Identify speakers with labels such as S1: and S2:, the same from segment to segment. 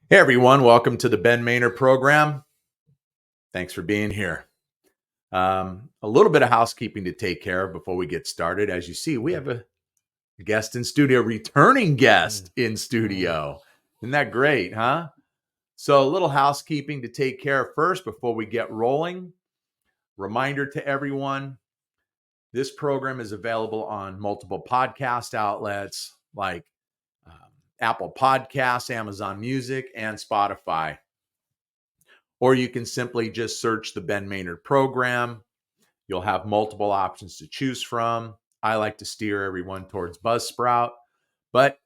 S1: Hey everyone, welcome to the Ben Maynard program. Thanks for being here. A little bit of housekeeping to take care of before we get started. As you see, we have a guest in studio, returning guest in studio. Isn't that great, huh? So, a little housekeeping to take care of first before we get rolling. Reminder to everyone, this program is available on multiple podcast outlets like um, Apple Podcasts, Amazon Music, and Spotify. Or you can simply just search the Ben Maynard program. You'll have multiple options to choose from. I like to steer everyone towards Buzzsprout, but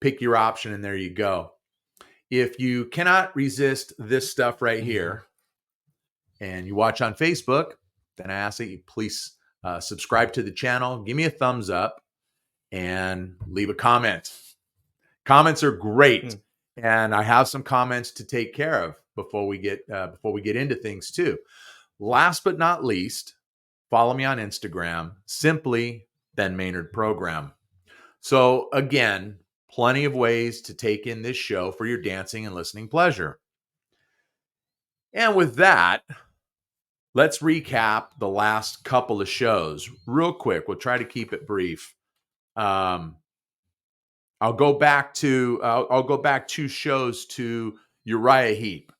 S1: pick your option and there you go. If you cannot resist this stuff right here and you watch on Facebook, then I ask that you please subscribe to the channel, give me a thumbs up, and leave a comment. Comments are great, and I have some comments to take care of before we get into things too. Last but not least, follow me on Instagram, simply Ben Maynard Program. So again, plenty of ways to take in this show for your dancing and listening pleasure. And with that, let's recap the last couple of shows real quick. We'll try to keep it brief. I'll go back 2 shows to Uriah Heep.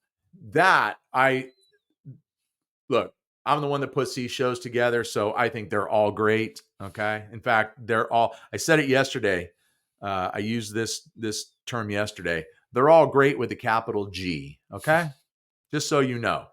S1: Look, I'm the one that puts these shows together, so I think they're all great. Okay. In fact, I said it yesterday. I used this term yesterday. They're all great with a capital G. Okay. Just so you know.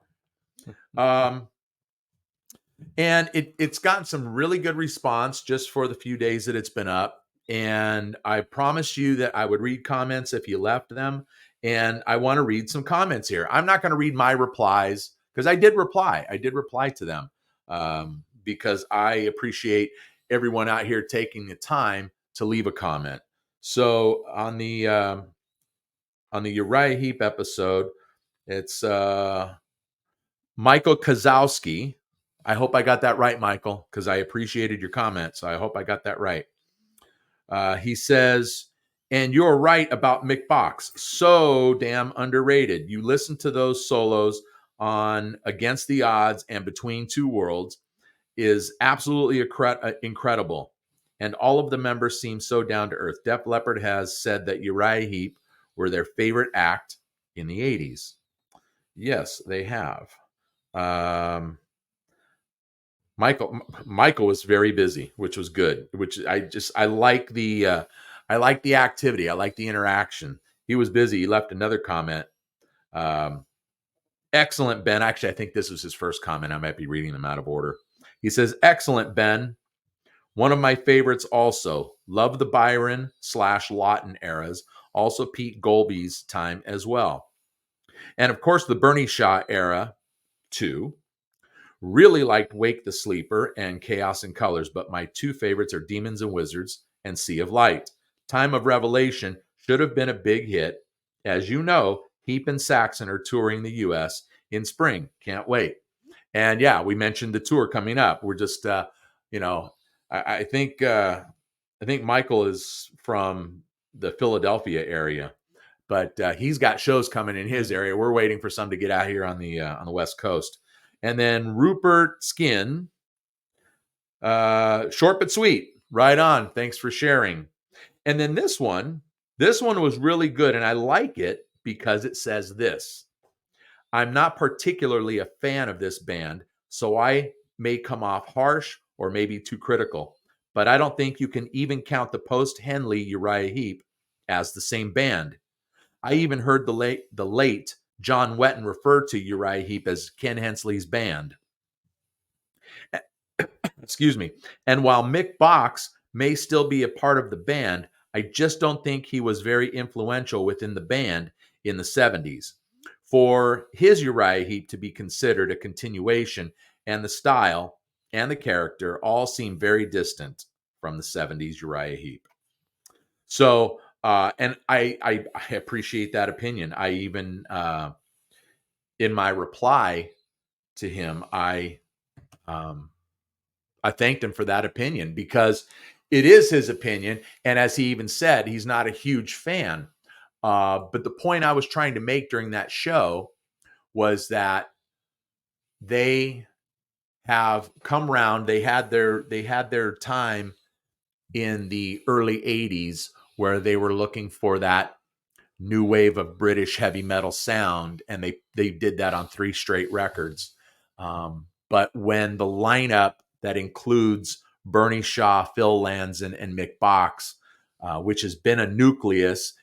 S1: And it's gotten some really good response just for the few days that it's been up. And I promised you that I would read comments if you left them. And I want to read some comments here. I'm not going to read my replies because I did reply. I did reply to them because I appreciate everyone out here taking the time to leave a comment. So on the Uriah Heep episode, it's Michael Kozowski. I hope I got that right, Michael, because I appreciated your comment. So I hope I got that right. He says, and you're right about Mick Box. So damn underrated. You listen to those solos on Against the Odds and Between Two Worlds is absolutely incredible. And all of the members seem so down to earth. Def Leppard has said that Uriah Heep were their favorite act in the 80s. Yes, they have. Michael was very busy, which was good. I like the activity. I like the interaction. He was busy. He left another comment. Excellent, Ben. Actually, I think this was his first comment. I might be reading them out of order. He says, "Excellent, Ben. One of my favorites also. Love the Byron / Lawton eras. Also Pete Golby's time as well. And of course, the Bernie Shaw era too. Really liked Wake the Sleeper and Chaos in Colors, but my 2 favorites are Demons and Wizards and Sea of Light. Time of Revelation should have been a big hit. As you know, Heap and Saxon are touring the U.S. in spring. Can't wait." And yeah, we mentioned the tour coming up. We're just, I think Michael is from the Philadelphia area, but he's got shows coming in his area. We're waiting for some to get out here on the West Coast. And then Rupert Skin, short but sweet. Right on. Thanks for sharing. And then this one was really good. And I like it because it says this: I'm not particularly a fan of this band, so I may come off harsh or maybe too critical. But I don't think you can even count the post-Henley Uriah Heep as the same band. I even heard the late John Wetton refer to Uriah Heep as Ken Hensley's band. Excuse me. And while Mick Box may still be a part of the band, I just don't think he was very influential within the band in the 70s. For his Uriah Heep to be considered a continuation, and the style and the character all seem very distant from the 70s Uriah Heep. So, and I appreciate that opinion. I even, in my reply to him, I thanked him for that opinion because it is his opinion. And as he even said, he's not a huge fan. But the point I was trying to make during that show was that they have come around. They had their time in the early 80s where they were looking for that new wave of British heavy metal sound, and they did that on 3 straight records. But when the lineup that includes Bernie Shaw, Phil Lanzon, and Mick Box, which has been a nucleus,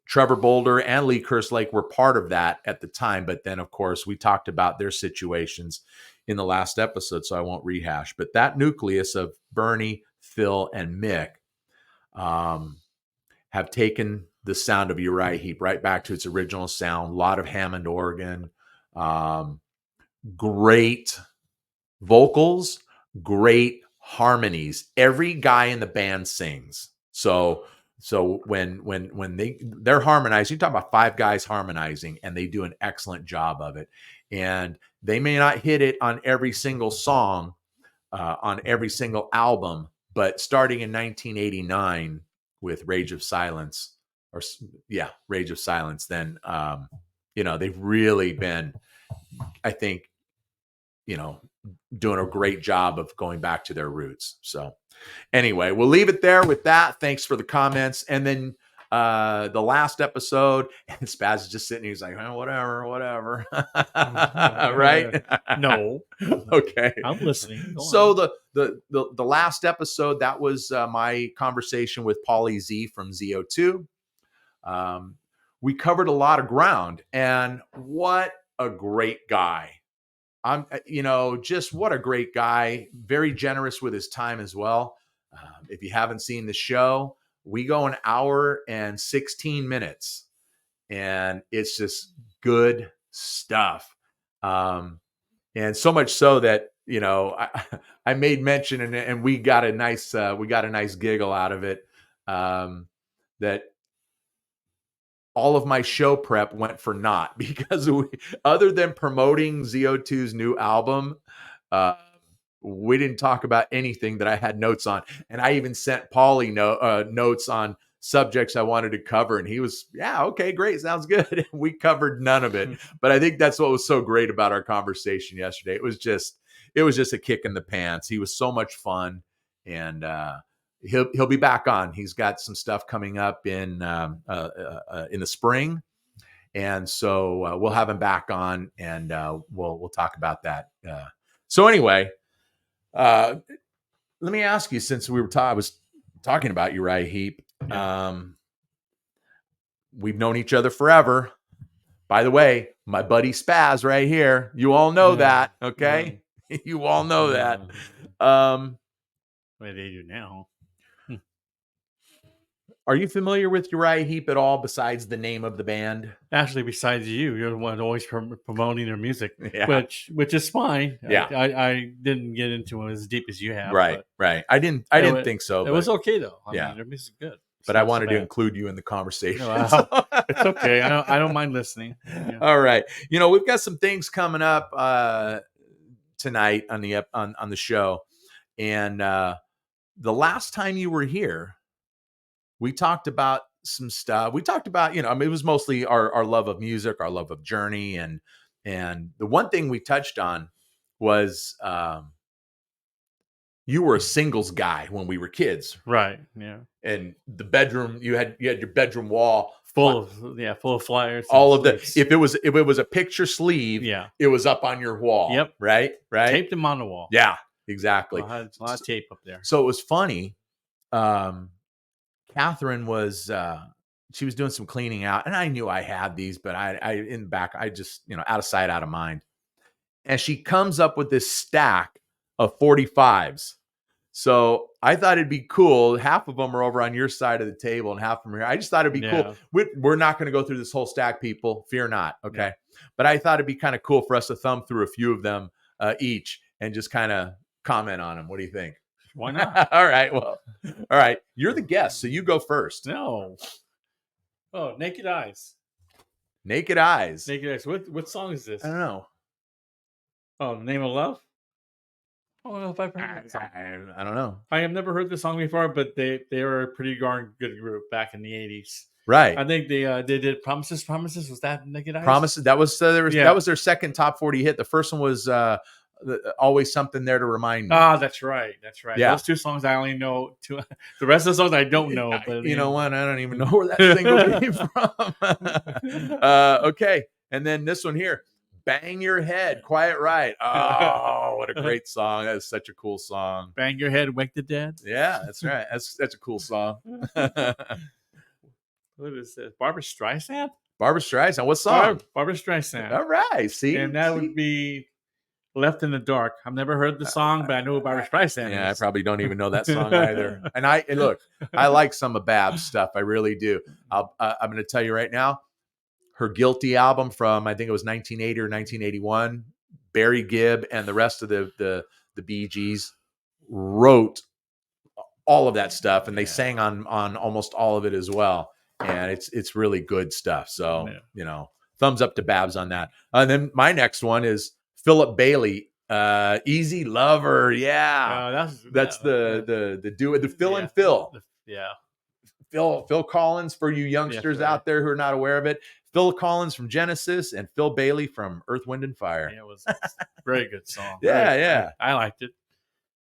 S1: Trevor Bolder and Lee Kerslake were part of that at the time. But then, of course, we talked about their situations in the last episode, so I won't rehash. But that nucleus of Bernie, Phil, and Mick have taken the sound of Uriah Heep right back to its original sound. A lot of Hammond organ, great vocals, great harmonies. Every guy in the band sings. So when they're harmonizing, you talk about 5 guys harmonizing, and they do an excellent job of it. And they may not hit it on every single song, on every single album, but starting in 1989 with Rage of Silence, then they've really been, I think, doing a great job of going back to their roots. So anyway, we'll leave it there with that. Thanks for the comments. And then the last episode, and Spaz is just sitting here, he's like, oh, whatever. Right?
S2: No.
S1: Okay.
S2: I'm listening. Go
S1: So
S2: on.
S1: the last episode, that was my conversation with Paulie Z from ZO2. We covered a lot of ground, and what a great guy. Just what a great guy. Very generous with his time as well. If you haven't seen the show, we go an hour and 16 minutes, and it's just good stuff. And so much so that, I made mention, and we got a nice giggle out of it. That all of my show prep went for naught, because other than promoting ZO2's new album, we didn't talk about anything that I had notes on. And I even sent Paulie notes on subjects I wanted to cover. And he was, yeah, okay, great. Sounds good. We covered none of it. But I think that's what was so great about our conversation yesterday. It was just a kick in the pants. He was so much fun. And, he'll be back on. He's got some stuff coming up in the spring, and so we'll have him back on, and we'll talk about that. So anyway, let me ask you, since I was talking about Uriah Heep. We've known each other forever. By the way, my buddy Spaz right here. You all know that, okay? You all know that.
S2: What do they do now?
S1: Are you familiar with Uriah Heep at all, besides the name of the band?
S2: Actually, besides you're the one always promoting their music,
S1: Yeah.
S2: which is fine.
S1: Yeah.
S2: I didn't get into it as deep as you have.
S1: Right. I didn't think so.
S2: It was okay though. I
S1: mean,
S2: their music is good.
S1: But I wanted to include you in the conversation.
S2: It's okay. I don't mind listening. Yeah.
S1: All right. We've got some things coming up tonight on the show, and the last time you were here, we talked about some stuff. We talked about, it was mostly our love of music, our love of Journey. And the one thing we touched on was you were a singles guy when we were kids.
S2: Right. Yeah.
S1: And the bedroom, you had your bedroom wall
S2: full of flyers.
S1: All of sleeves. If it was a picture sleeve, it was up on your wall.
S2: Yep.
S1: Right.
S2: Taped them on the wall.
S1: Yeah, exactly.
S2: A lot of tape up there.
S1: So it was funny. Catherine was she was doing some cleaning out, and I knew I had these, but I in the back, I just, out of sight, out of mind. And she comes up with this stack of 45s. So I thought it'd be cool. Half of them are over on your side of the table, and half of them are here. I just thought it'd be cool. We're not going to go through this whole stack, people. Fear not. Okay. Yeah. But I thought it'd be kind of cool for us to thumb through a few of them each and just kind of comment on them. What do you think?
S2: Why not?
S1: All right. Well, all right. You're the guest, so you go first.
S2: No. Oh, Naked Eyes.
S1: Naked Eyes.
S2: Naked Eyes. What song is this?
S1: I don't know.
S2: Oh, Name of Love? I don't know if I've heard that song.
S1: I don't know.
S2: I have never heard the song before, but they were a pretty darn good group back in the 80s.
S1: Right.
S2: I think they did Promises. Promises, was that Naked Eyes?
S1: Promises. That was
S2: Yeah.
S1: that was their second top 40 hit. The first one was Always Something There to Remind Me.
S2: Ah, that's right. That's right.
S1: Yeah.
S2: Those two songs I only know. Two. The rest of the songs I don't know. But
S1: You know what? I don't even know where that single came from. Okay. And then this one here, Bang Your Head, Quiet Riot. Oh, what a great song. That is such a cool song.
S2: Bang Your Head, Wake the Dead.
S1: Yeah, that's right. That's a cool song.
S2: What is this? Barbara Streisand?
S1: Barbara Streisand. What song?
S2: Barbara Streisand.
S1: All right. See?
S2: And that would be Left in the Dark. I've never heard the song, but I know who Barbara Streisand
S1: Yeah, I
S2: is.
S1: probably don't even know that song either. And look, I like some of Bab's stuff. I really do. I'm going to tell you right now, her Guilty album from, I think it was 1980 or 1981, Barry Gibb and the rest of the Bee Gees wrote all of that stuff, and they sang on almost all of it as well. And it's really good stuff. So, thumbs up to Babs on that. And then my next one is Philip Bailey, Easy Lover. Yeah. That's the duo, the Phil and Phil.
S2: Yeah.
S1: Phil Collins, for you youngsters out there who are not aware of it. Phil Collins from Genesis and Phil Bailey from Earth, Wind, and Fire.
S2: Yeah, it was a very good song.
S1: Yeah.
S2: I liked it.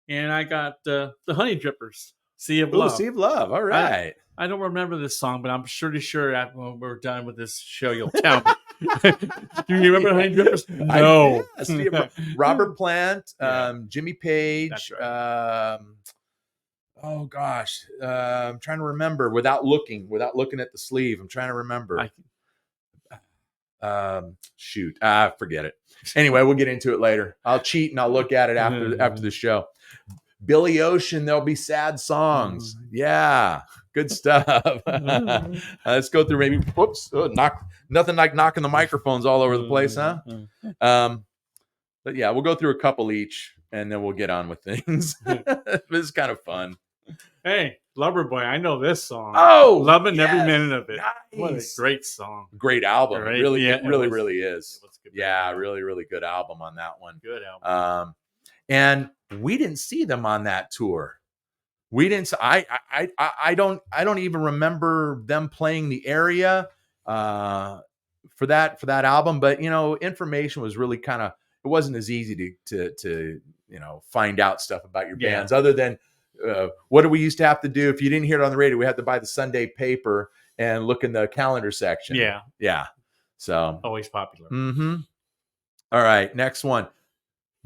S2: And I got the Honey Drippers, Sea of Love.
S1: Sea of Love. All right.
S2: I don't remember this song, but I'm pretty sure after when we're done with this show, you'll tell me. Do you remember Honey Drippers? No.
S1: Robert Plant, Jimmy Page.
S2: That's right.
S1: Oh gosh, I'm trying to remember without looking at the sleeve. I'm trying to remember. Forget it. Anyway, we'll get into it later. I'll cheat and I'll look at it after the show. Billy Ocean, There'll Be Sad Songs. Yeah, good stuff. Let's go through maybe. Whoops, nothing like knocking the microphones all over the place, huh? But yeah, we'll go through a couple each, and then we'll get on with things. This is kind of fun.
S2: Hey, Loverboy, I know this song.
S1: Oh,
S2: loving every minute of it.
S1: Nice.
S2: What a great song.
S1: Great album.
S2: Right?
S1: Really,
S2: Yeah,
S1: it really is.
S2: It was good.
S1: Yeah, really good album on that one.
S2: Good album.
S1: And we didn't see them on that tour. We didn't. I don't even remember them playing the area for that album. But information was really kind of. It wasn't as easy to find out stuff about your bands other than what do we used to have to do if you didn't hear it on the radio? We had to buy the Sunday paper and look in the calendar section. Yeah. So
S2: always popular.
S1: Mm-hmm. All right, next one.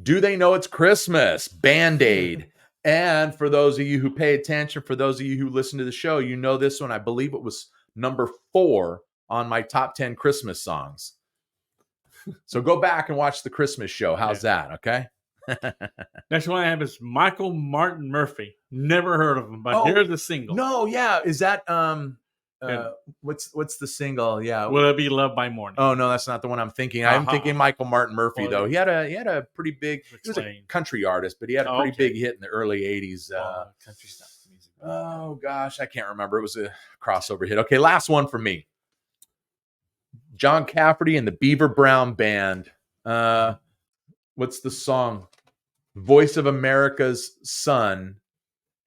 S1: Do They Know It's Christmas? Band-Aid. And for those of you who pay attention, for those of you who listen to the show, you know this one. I believe it was number 4 on my top 10 Christmas songs. So go back and watch the Christmas show. How's that? Okay.
S2: Next one I have is Michael Martin Murphey. Never heard of him, but here's the single.
S1: No, yeah. Is that what's the single? Yeah.
S2: Will It Be Love by Morning?
S1: Oh no, that's not the one I'm thinking. I'm thinking Michael Martin Murphey though. He had a pretty big. He was a country artist, but he had a pretty big hit in the early '80s.
S2: Country stuff. Music.
S1: Oh gosh, I can't remember. It was a crossover hit. Okay, last one for me. John Cafferty and the Beaver Brown Band. What's the song? Voice of America's Son,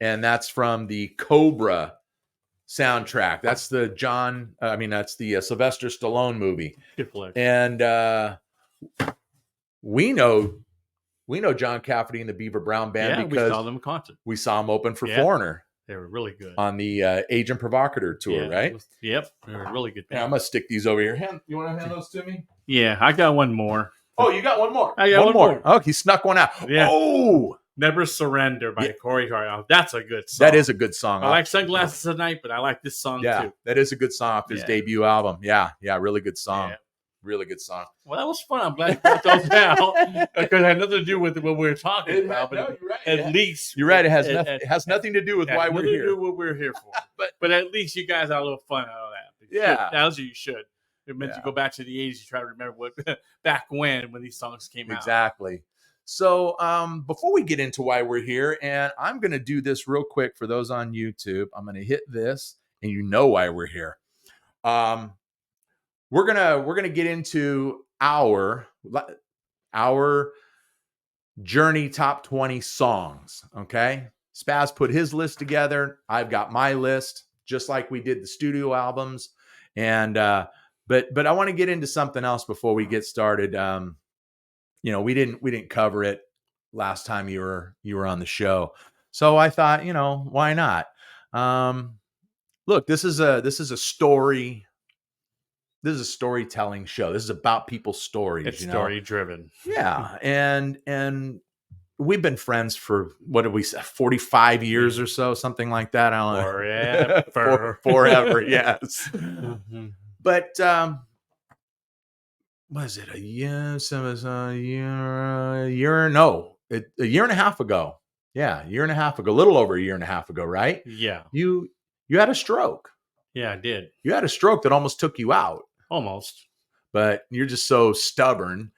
S1: and that's from the Cobra soundtrack. That's the Sylvester Stallone movie.
S2: Good flick.
S1: And we know John Cafferty and the Beaver Brown Band because
S2: we saw them in concert.
S1: We saw them open for Foreigner.
S2: They were really good
S1: on the Agent Provocateur tour, right?
S2: They were really good.
S1: Yeah, I'm gonna stick these over here. You want to hand those to me?
S2: Yeah, I got one more.
S1: Oh, you got one more.
S2: I got one more.
S1: Oh, he snuck one out.
S2: Yeah.
S1: Oh,
S2: Never Surrender by Corey Hart. That's a good song.
S1: That is a good song.
S2: I like Sunglasses Tonight, but I like this song too.
S1: That is a good song off his debut album. Yeah, really good song. Yeah. Really good song.
S2: Well, that was fun. I'm glad you brought those out because it had nothing to do with what we were talking about. But
S1: you're right.
S2: At least
S1: you're right. It has nothing to do with why we're here.
S2: To do with what we're here for. but at least you guys had a little fun out of that. That's what you should. It meant you go back to the 80s. You try to remember what back when these songs came out.
S1: Exactly. So before we get into why we're here, and I'm going to do this real quick for those on YouTube. I'm going to hit this, and you know why we're here. We're gonna get into our Journey top 20 songs. Okay, Spaz put his list together. I've got my list, just like we did the studio albums. And but I want to get into something else before we get started. We didn't cover it last time you were on the show, so I thought, why not? Look, this is a story. This is a storytelling show. This is about people's stories.
S2: It's story driven.
S1: Yeah, and we've been friends for, what did we say, 45 years or so, something like that. I don't know.
S2: Forever.
S1: Forever, yes. But was it a year? So it was a year? No, a year and a half ago. Yeah, a year and a half ago, a little over a year and a half ago, right?
S2: Yeah.
S1: You had a stroke.
S2: Yeah, I did.
S1: You had a stroke that almost took you out.
S2: Almost.
S1: But you're just so stubborn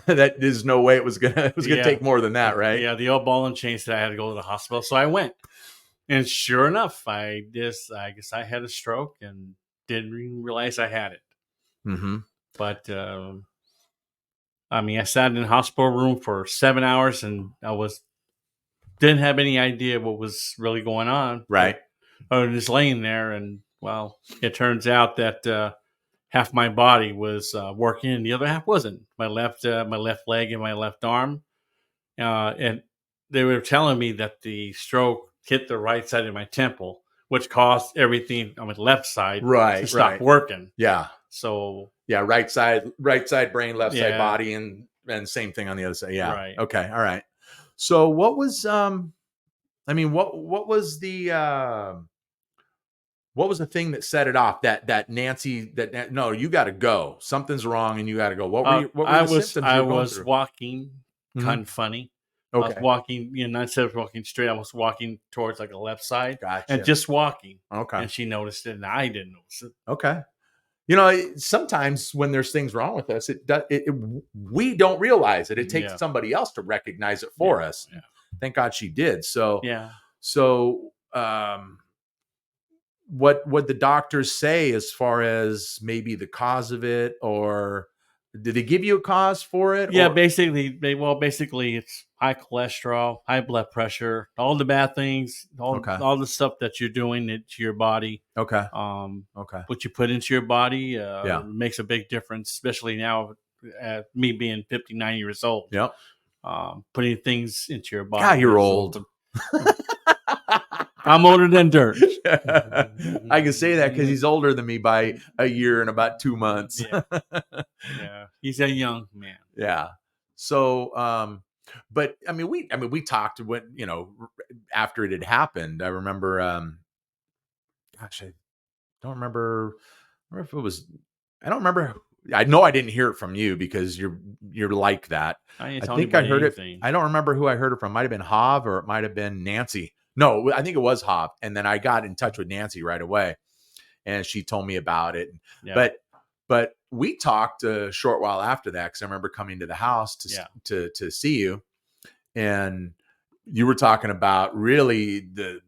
S1: that there's no way it was gonna take more than that, right?
S2: Yeah, the old ball and chain said I had to go to the hospital, so I went. And sure enough, I guess I had a stroke and didn't even realize I had it.
S1: Mm-hmm.
S2: But I sat in the hospital room for 7 hours, and didn't have any idea what was really going on.
S1: Right.
S2: I was just laying there, and well, it turns out that half my body was working, and the other half wasn't. My left leg and my left arm, and they were telling me that the stroke hit the right side of my temple, which caused everything on my left side to stop working.
S1: Yeah.
S2: So
S1: yeah, right side brain, left side body, and same thing on the other side. Yeah.
S2: Right.
S1: Okay. All right. So what was what was the thing that set it off? That Nancy, no, you got to go. Something's wrong, and you got to go. What were the symptoms?
S2: I was walking kind of funny. Okay. I was walking, instead of walking straight, I was walking towards like a left side.
S1: Gotcha.
S2: And just walking.
S1: Okay.
S2: And she noticed it, and I didn't notice it.
S1: Okay. Sometimes when there's things wrong with us, we don't realize it. It takes somebody else to recognize it for us. Yeah. Thank God she did. So
S2: yeah.
S1: So what would the doctors say as far as maybe the cause of it, or did they give you a cause for it?
S2: Yeah, basically it's high cholesterol, high blood pressure, all the bad things, all the stuff that you're doing to your body.
S1: Okay.
S2: What you put into your body makes a big difference, especially now, me being 59 years old.
S1: Yep.
S2: Putting things into your body.
S1: God, you're old.
S2: I'm older than dirt.
S1: I can say that because he's older than me by a year and about 2 months.
S2: Yeah. He's a young man.
S1: Yeah. So, but we talked when, after it had happened. I remember, I don't remember if it was, I don't remember. I know I didn't hear it from you because you're like that. I think I heard it. I don't remember who I heard it from. Might have been Hav, or it might have been Nancy. No, I think it was Hav. And then I got in touch with Nancy right away, and she told me about it. Yeah. But we talked a short while after that, because I remember coming to the house to see you, and you were talking about really the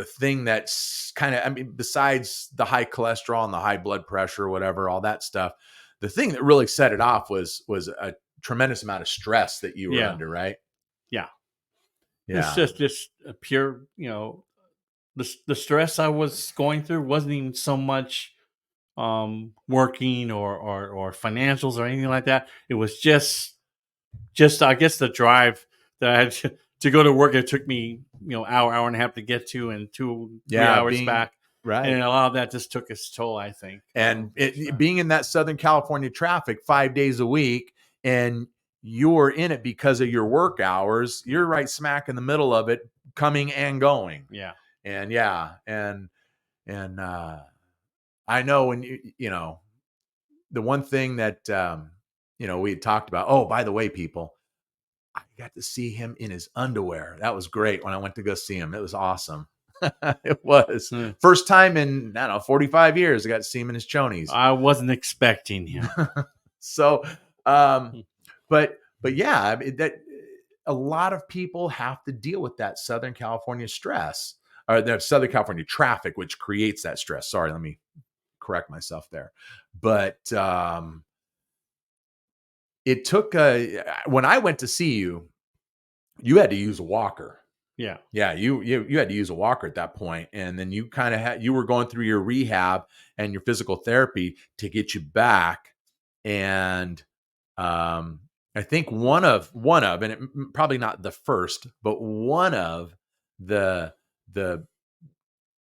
S1: thing that's kind of, besides the high cholesterol and the high blood pressure, whatever, all that stuff, the thing that really set it off was a tremendous amount of stress that you were under, right?
S2: Yeah.
S1: Yeah.
S2: It's just a pure, the stress I was going through wasn't even so much working or financials or anything like that. It was just I guess the drive that I had to go to work. It took me, hour and a half to get to, and 3 hours back. Right. And a lot of that just took its toll, I think.
S1: And being in that Southern California traffic 5 days a week, and you're in it because of your work hours, you're right smack in the middle of it, coming and going.
S2: Yeah.
S1: And I know when the one thing that, we had talked about, oh, by the way, people, I got to see him in his underwear. That was great when I went to go see him. It was awesome. It was first time in, 45 years I got to see him in his chonies.
S2: I wasn't expecting him.
S1: So, but yeah, that a lot of people have to deal with that Southern California stress, or the Southern California traffic, which creates that stress. Sorry, let me correct myself there. But it took when I went to see you, you had to use a walker.
S2: Yeah.
S1: Yeah, you had to use a walker at that point, and then you kind of you were going through your rehab and your physical therapy to get you back. And um, I think and probably not the first, but one of the the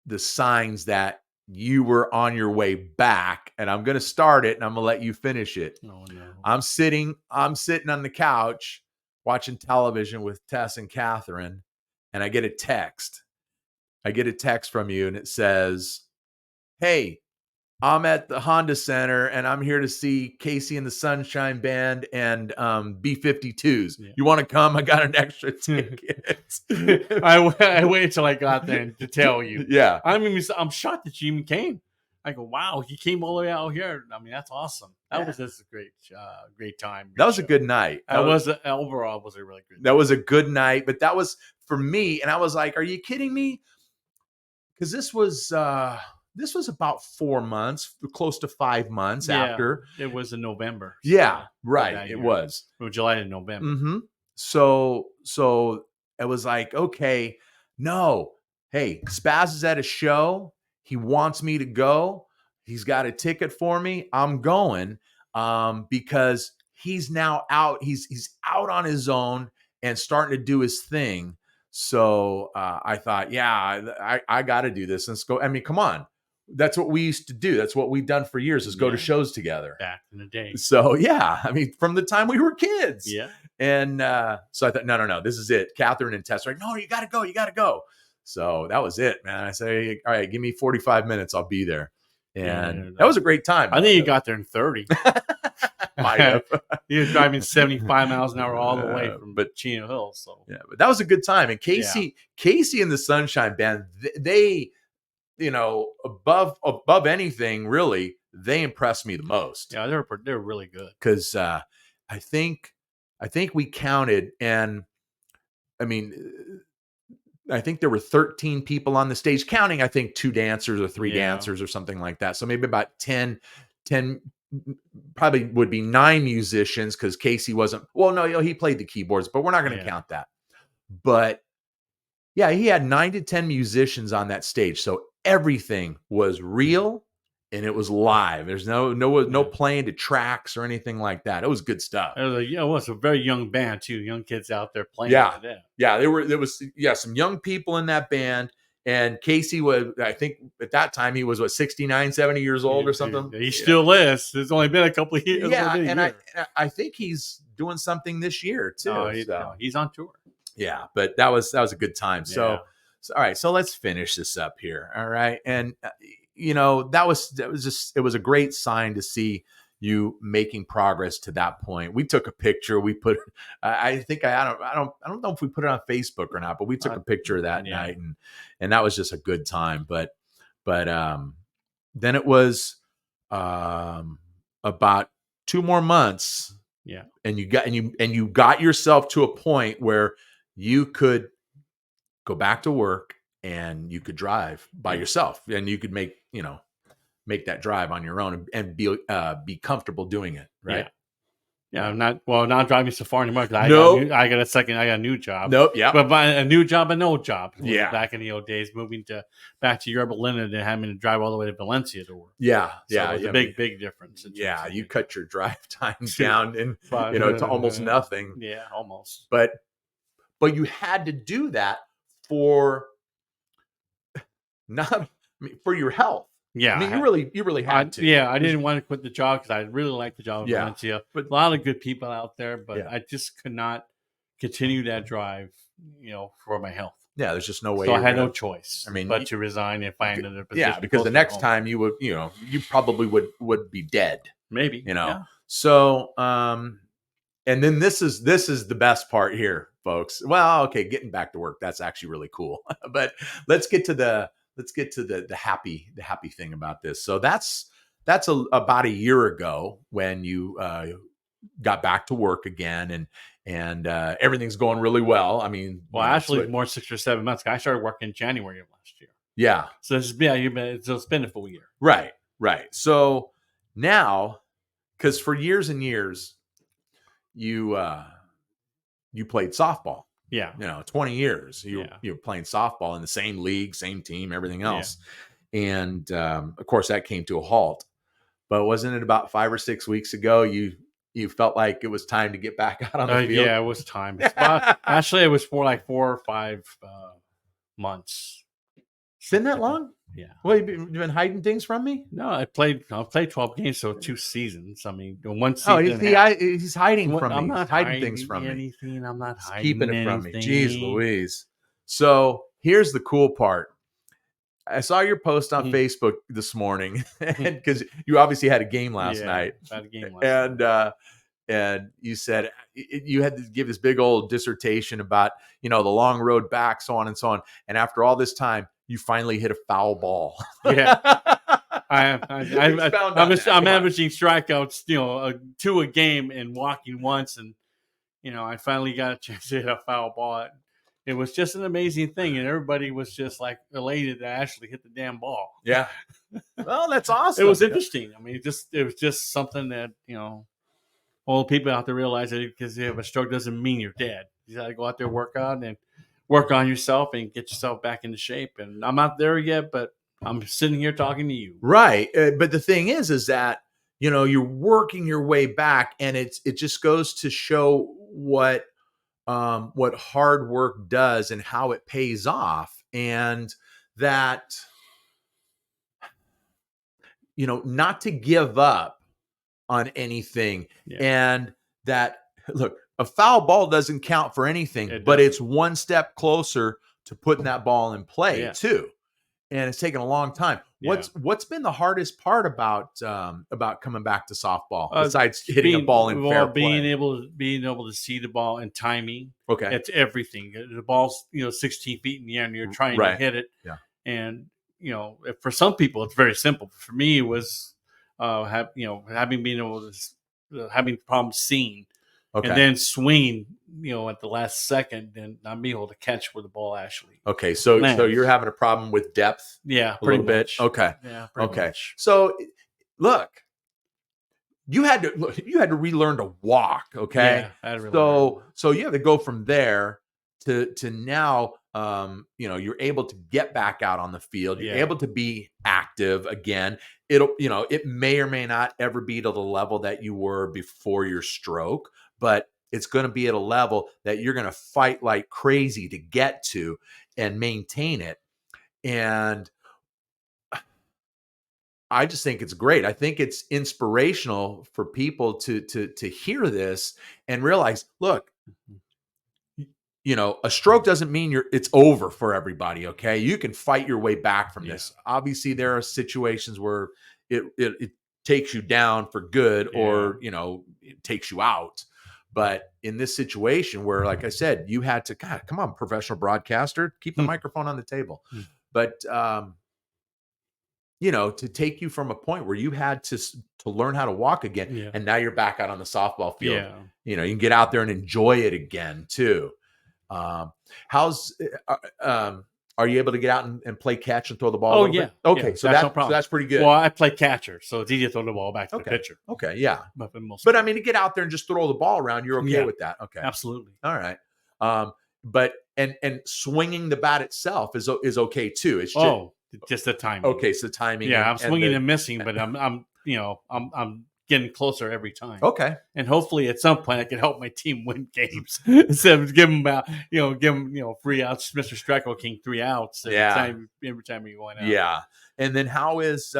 S1: the signs that you were on your way back. And I'm going to start it, and I'm going to let you finish it.
S2: Oh no.
S1: I'm sitting on the couch watching television with Tess and Catherine, and I get a text. From you, and it says, "Hey, I'm at the Honda Center, and I'm here to see Casey and the Sunshine Band and B-52s.
S2: Yeah.
S1: You want to come? I got an extra ticket."
S2: I waited till I got there to tell you.
S1: Yeah,
S2: I'm shocked that you even came. I go, wow, he came all the way out here. I mean, that's awesome. That was just a great time.
S1: that was a good night.
S2: Overall was a really good.
S1: That was a good night, but that was for me, and I was like, "Are you kidding me?" Because this was about 4 months, close to 5 months after.
S2: It was in November.
S1: Yeah, right. It was
S2: from July to November.
S1: Mm-hmm. So it was like, okay, no, hey, Spaz is at a show. He wants me to go. He's got a ticket for me. I'm going because he's now out. He's out on his own and starting to do his thing. So I thought, yeah, I got to do this. Let's go. I mean, come on. That's what we used to do. That's what we've done for years is go to shows together.
S2: Back in the day.
S1: So, yeah, I mean, from the time we were kids.
S2: Yeah.
S1: And so I thought, no, this is it. Catherine and Tess are like, no, you got to go. So that was it, man. I say, all right, give me 45 minutes. I'll be there. And that was a great time.
S2: I think you got there in 30.
S1: Might have.
S2: He was driving 75 miles an hour all the way from Chino Hills. So
S1: yeah, but that was a good time. And Casey and the Sunshine Band, they above anything, really, they impressed me the most.
S2: Yeah, they're really good.
S1: Because I think we counted, and I mean, I think there were 13 people on the stage, counting, I think, 2 dancers or 3 dancers or something like that. So maybe about 10, probably would be 9 musicians, because Casey wasn't, well, no, he played the keyboards, but we're not going to count that. But yeah, he had 9 to 10 musicians on that stage. So everything was real and it was live. There's no playing to tracks or anything like that. It was good stuff.
S2: It was a very young band too. Young kids out there playing.
S1: Yeah, there was some young people in that band. And Casey was, I think at that time, he was 69, 70 years old or something.
S2: He still is. It's only been a couple of years.
S1: Yeah, and I think he's doing something this year too.
S2: No, he's on tour.
S1: Yeah, but that was a good time. So all right, so let's finish this up here. All right, and that was a great sign to see you making progress to that point. We took a picture. We put, I don't know if we put it on Facebook or not, but we took a picture of that night, and that was just a good time. But then it was about 2 more months.
S2: Yeah,
S1: and you got yourself to a point where you could go back to work and you could drive by yourself, and you could make that drive on your own and be comfortable doing it. Right.
S2: Yeah. I'm not driving so far anymore. I got a new job.
S1: Nope. Yeah.
S2: But a new job, an old job.
S1: Yeah.
S2: Back in the old days, moving back to Yorba Linda and having to drive all the way to Valencia to work.
S1: Yeah.
S2: So it was a big difference.
S1: Yeah. You cut your drive time down and, to almost nothing.
S2: Yeah, almost.
S1: But you had to do that for your health.
S2: Yeah,
S1: I mean, you really had to.
S2: Yeah, I didn't want to quit the job because I really liked the job in Valencia. But a lot of good people out there, but I just could not continue that drive, for my health.
S1: Yeah, there's just no way.
S2: So I had no choice.
S1: I mean,
S2: but to resign and find another position.
S1: Yeah, because the next time you would, you probably would be dead.
S2: Maybe.
S1: Yeah. So, and then this is the best part here, folks. Well, okay, getting back to work, that's actually really cool. But let's get to the happy thing about this. So that's about a year ago when you got back to work again, and everything's going really well. I mean,
S2: actually, more 6 or 7 months. I started working in January of last year.
S1: Yeah.
S2: So it's been a full year.
S1: Right. So now, because for years and years, you played softball.
S2: Yeah.
S1: 20 years. You
S2: Yeah.
S1: were playing softball in the same league, same team, everything
S2: Yeah.
S1: else. And of course, that came to a halt. But wasn't it about 5 or 6 weeks ago you felt like it was time to get back out on the field?
S2: Yeah, it was time. It's about, actually, it was for like 4 or 5 months.
S1: Been
S2: Something
S1: that
S2: like that.
S1: long?
S2: Yeah.
S1: Well, you've been hiding things from me?
S2: No, I played 12 games, so 2 seasons. I mean, one
S1: Oh,
S2: season and a half.
S1: he's hiding from
S2: I'm
S1: me. He's
S2: not
S1: hiding things
S2: hiding
S1: from me.
S2: anything. I'm not
S1: He's keeping
S2: hiding
S1: it from me. Jeez
S2: anything.
S1: Louise. So here's the cool part. I saw your post on
S2: Mhm.
S1: Facebook this morning, and because you obviously had a game last
S2: Yeah,
S1: night,
S2: I had a game last night.
S1: and you said you had to give this big old dissertation about the long road back, so on and so on. And after all this time, you finally hit a foul ball.
S2: Yeah.
S1: Expound on that.
S2: I'm
S1: Come on.
S2: averaging strikeouts, 2 a game and walking once, and I finally got a chance to hit a foul ball. It was just an amazing thing, and everybody was just like elated to actually hit the damn ball.
S1: Yeah. Well, that's
S2: It
S1: awesome.
S2: was interesting. I mean, it was just something that all people out there realize that because you have a stroke doesn't mean you're dead. You got to go out there, work out, and work on yourself, and get yourself back into shape. And I'm not there yet, but I'm sitting here talking to you.
S1: Right. But the thing is that, you're working your way back, and it just goes to show what hard work does and how it pays off. And that, not to give up on anything.
S2: Yeah.
S1: And that, look, a foul ball doesn't count for anything, but it's one step closer to putting that ball in play too. And it's taken a long time.
S2: Yeah.
S1: What's been the hardest part about coming back to softball besides hitting a ball in fair play?
S2: Being able to see the ball and timing.
S1: Okay,
S2: it's everything. The ball's 16 feet in the air, and you're trying to hit it.
S1: Yeah,
S2: and for some people it's very simple. For me, it was having problems seeing.
S1: Okay.
S2: And then swinging, at the last second, and not being able to catch where the ball actually.
S1: Okay, so you're having a problem with depth.
S2: Yeah,
S1: a little bit. Okay.
S2: Yeah.
S1: Okay.
S2: Much.
S1: So, look, you had to relearn to walk. Okay.
S2: Yeah, I had to relearn.
S1: So you have to go from there to now. You're able to get back out on the field. You're able to be active again. It may or may not ever be to the level that you were before your stroke, but it's going to be at a level that you're going to fight like crazy to get to and maintain it. And I just think it's great. I think it's inspirational for people to hear this and realize, look, a stroke doesn't mean it's over for everybody. Okay. You can fight your way back from this. Obviously there are situations where it takes you down for good or, it takes you out. But in this situation where, like I said, you had to, God, come on, professional broadcaster, keep the microphone on the table. But, to take you from a point where you had to learn how to walk again, and now you're back out on the softball field. You can get out there and enjoy it again too. Are you able to get out and play catch and throw the ball?
S2: Oh,
S1: a little bit? Okay, so
S2: that's no problem.
S1: So that's pretty good.
S2: Well, I play catcher, so it's easy to throw the ball back to the pitcher.
S1: Okay, yeah.
S2: But
S1: I mean, to get out there and just throw the ball around, you're okay with that. Okay,
S2: absolutely.
S1: All right. But and swinging the bat itself is okay too. It's
S2: just the timing.
S1: Okay, so timing.
S2: Yeah, I'm swinging and missing, but I'm getting closer every time.
S1: Okay.
S2: And hopefully at some point I can help my team win games instead of give them free outs. Mr. Streckel King 3 outs every time you're going out.
S1: Yeah. And then how is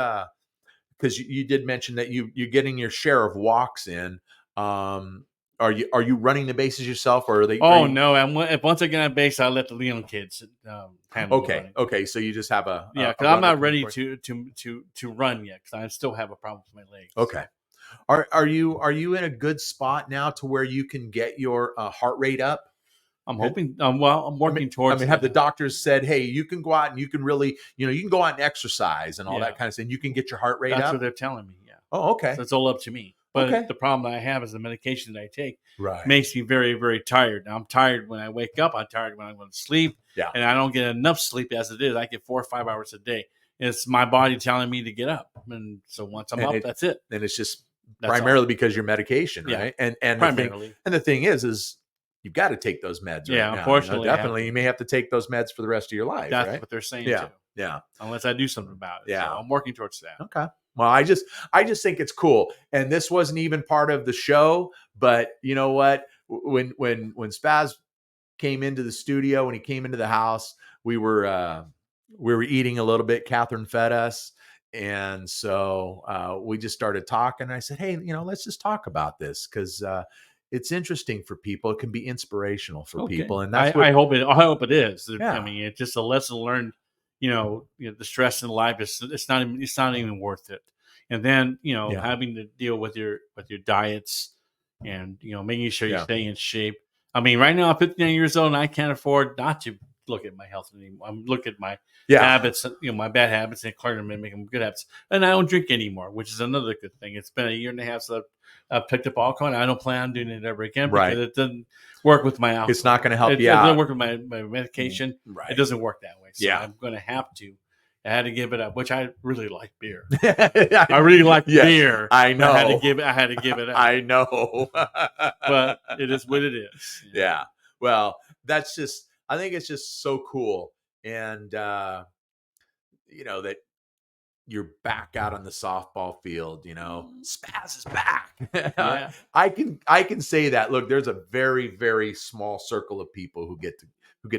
S1: because you did mention that you're getting your share of walks in. Are you running the bases yourself, or are they?
S2: No! And once I get on base, I let the Leon kids handle the running.
S1: Okay. So you just have
S2: because I'm not ready to run yet because I still have a problem with my legs.
S1: Okay. Are you in a good spot now to where you can get your heart rate up?
S2: I'm hoping. I'm working towards.
S1: Have the doctors said, hey, you can go out and you can really, you can go out and exercise and all that kind of thing. You can get your heart rate up.
S2: That's what they're telling me. Yeah.
S1: Oh, okay.
S2: So it's all up to me. But the problem that I have is the medication that I take makes me very, very tired. Now, I'm tired when I wake up. I'm tired when I go to sleep.
S1: Yeah.
S2: And I don't get enough sleep as it is. I get 4 or 5 hours a day. It's my body telling me to get up. And so once I'm up, that's it.
S1: And it's just primarily because your medication, right? And
S2: primarily.
S1: The thing is you've got to take those meds
S2: Yeah,
S1: right now.
S2: unfortunately, I have
S1: Definitely,
S2: to.
S1: you may have to take those meds for the rest of your life,
S2: That's
S1: right?
S2: what they're saying
S1: Yeah,
S2: too.
S1: yeah,
S2: Unless I do something about it. So
S1: yeah.
S2: I'm working towards that.
S1: Okay. Well, I just think it's cool. And this wasn't even part of the show, but you know what? When Spaz came into the studio, when he came into the house, we were eating a little bit. Catherine fed us. And so we just started talking. I said, hey, let's just talk about this because it's interesting for people. It can be inspirational for
S2: Okay.
S1: people. And that's what,
S2: I hope it is.
S1: yeah.
S2: I mean, it's just a lesson learned. The stress in life is it's not even worth it. And then
S1: Yeah.
S2: having to deal with your diets and making sure you
S1: Yeah.
S2: stay in shape. I mean, right now I'm 59 years old and I can't afford not to look at my health anymore. I'm looking at my
S1: Yeah.
S2: habits, my bad habits, and clearing them and making them good habits. And I don't drink anymore, which is another good thing. It's been a year and a half since I've picked up alcohol, and I don't plan on doing it ever again
S1: Right.
S2: because it doesn't work with my alcohol.
S1: It's not going to help
S2: It
S1: you
S2: doesn't
S1: out.
S2: work with my medication.
S1: Right.
S2: It doesn't work that way. So
S1: Yeah.
S2: I'm going to have to. I had to give it up, which I really like beer.
S1: I
S2: I really like
S1: Yes,
S2: beer.
S1: I know.
S2: I had to give it up.
S1: I know.
S2: But it is what it is.
S1: Yeah. Well, I think it's just so cool. And, that you're back out on the softball field, Spaz is back.
S2: Yeah.
S1: I can say that. Look, there's a very, very small circle of people who get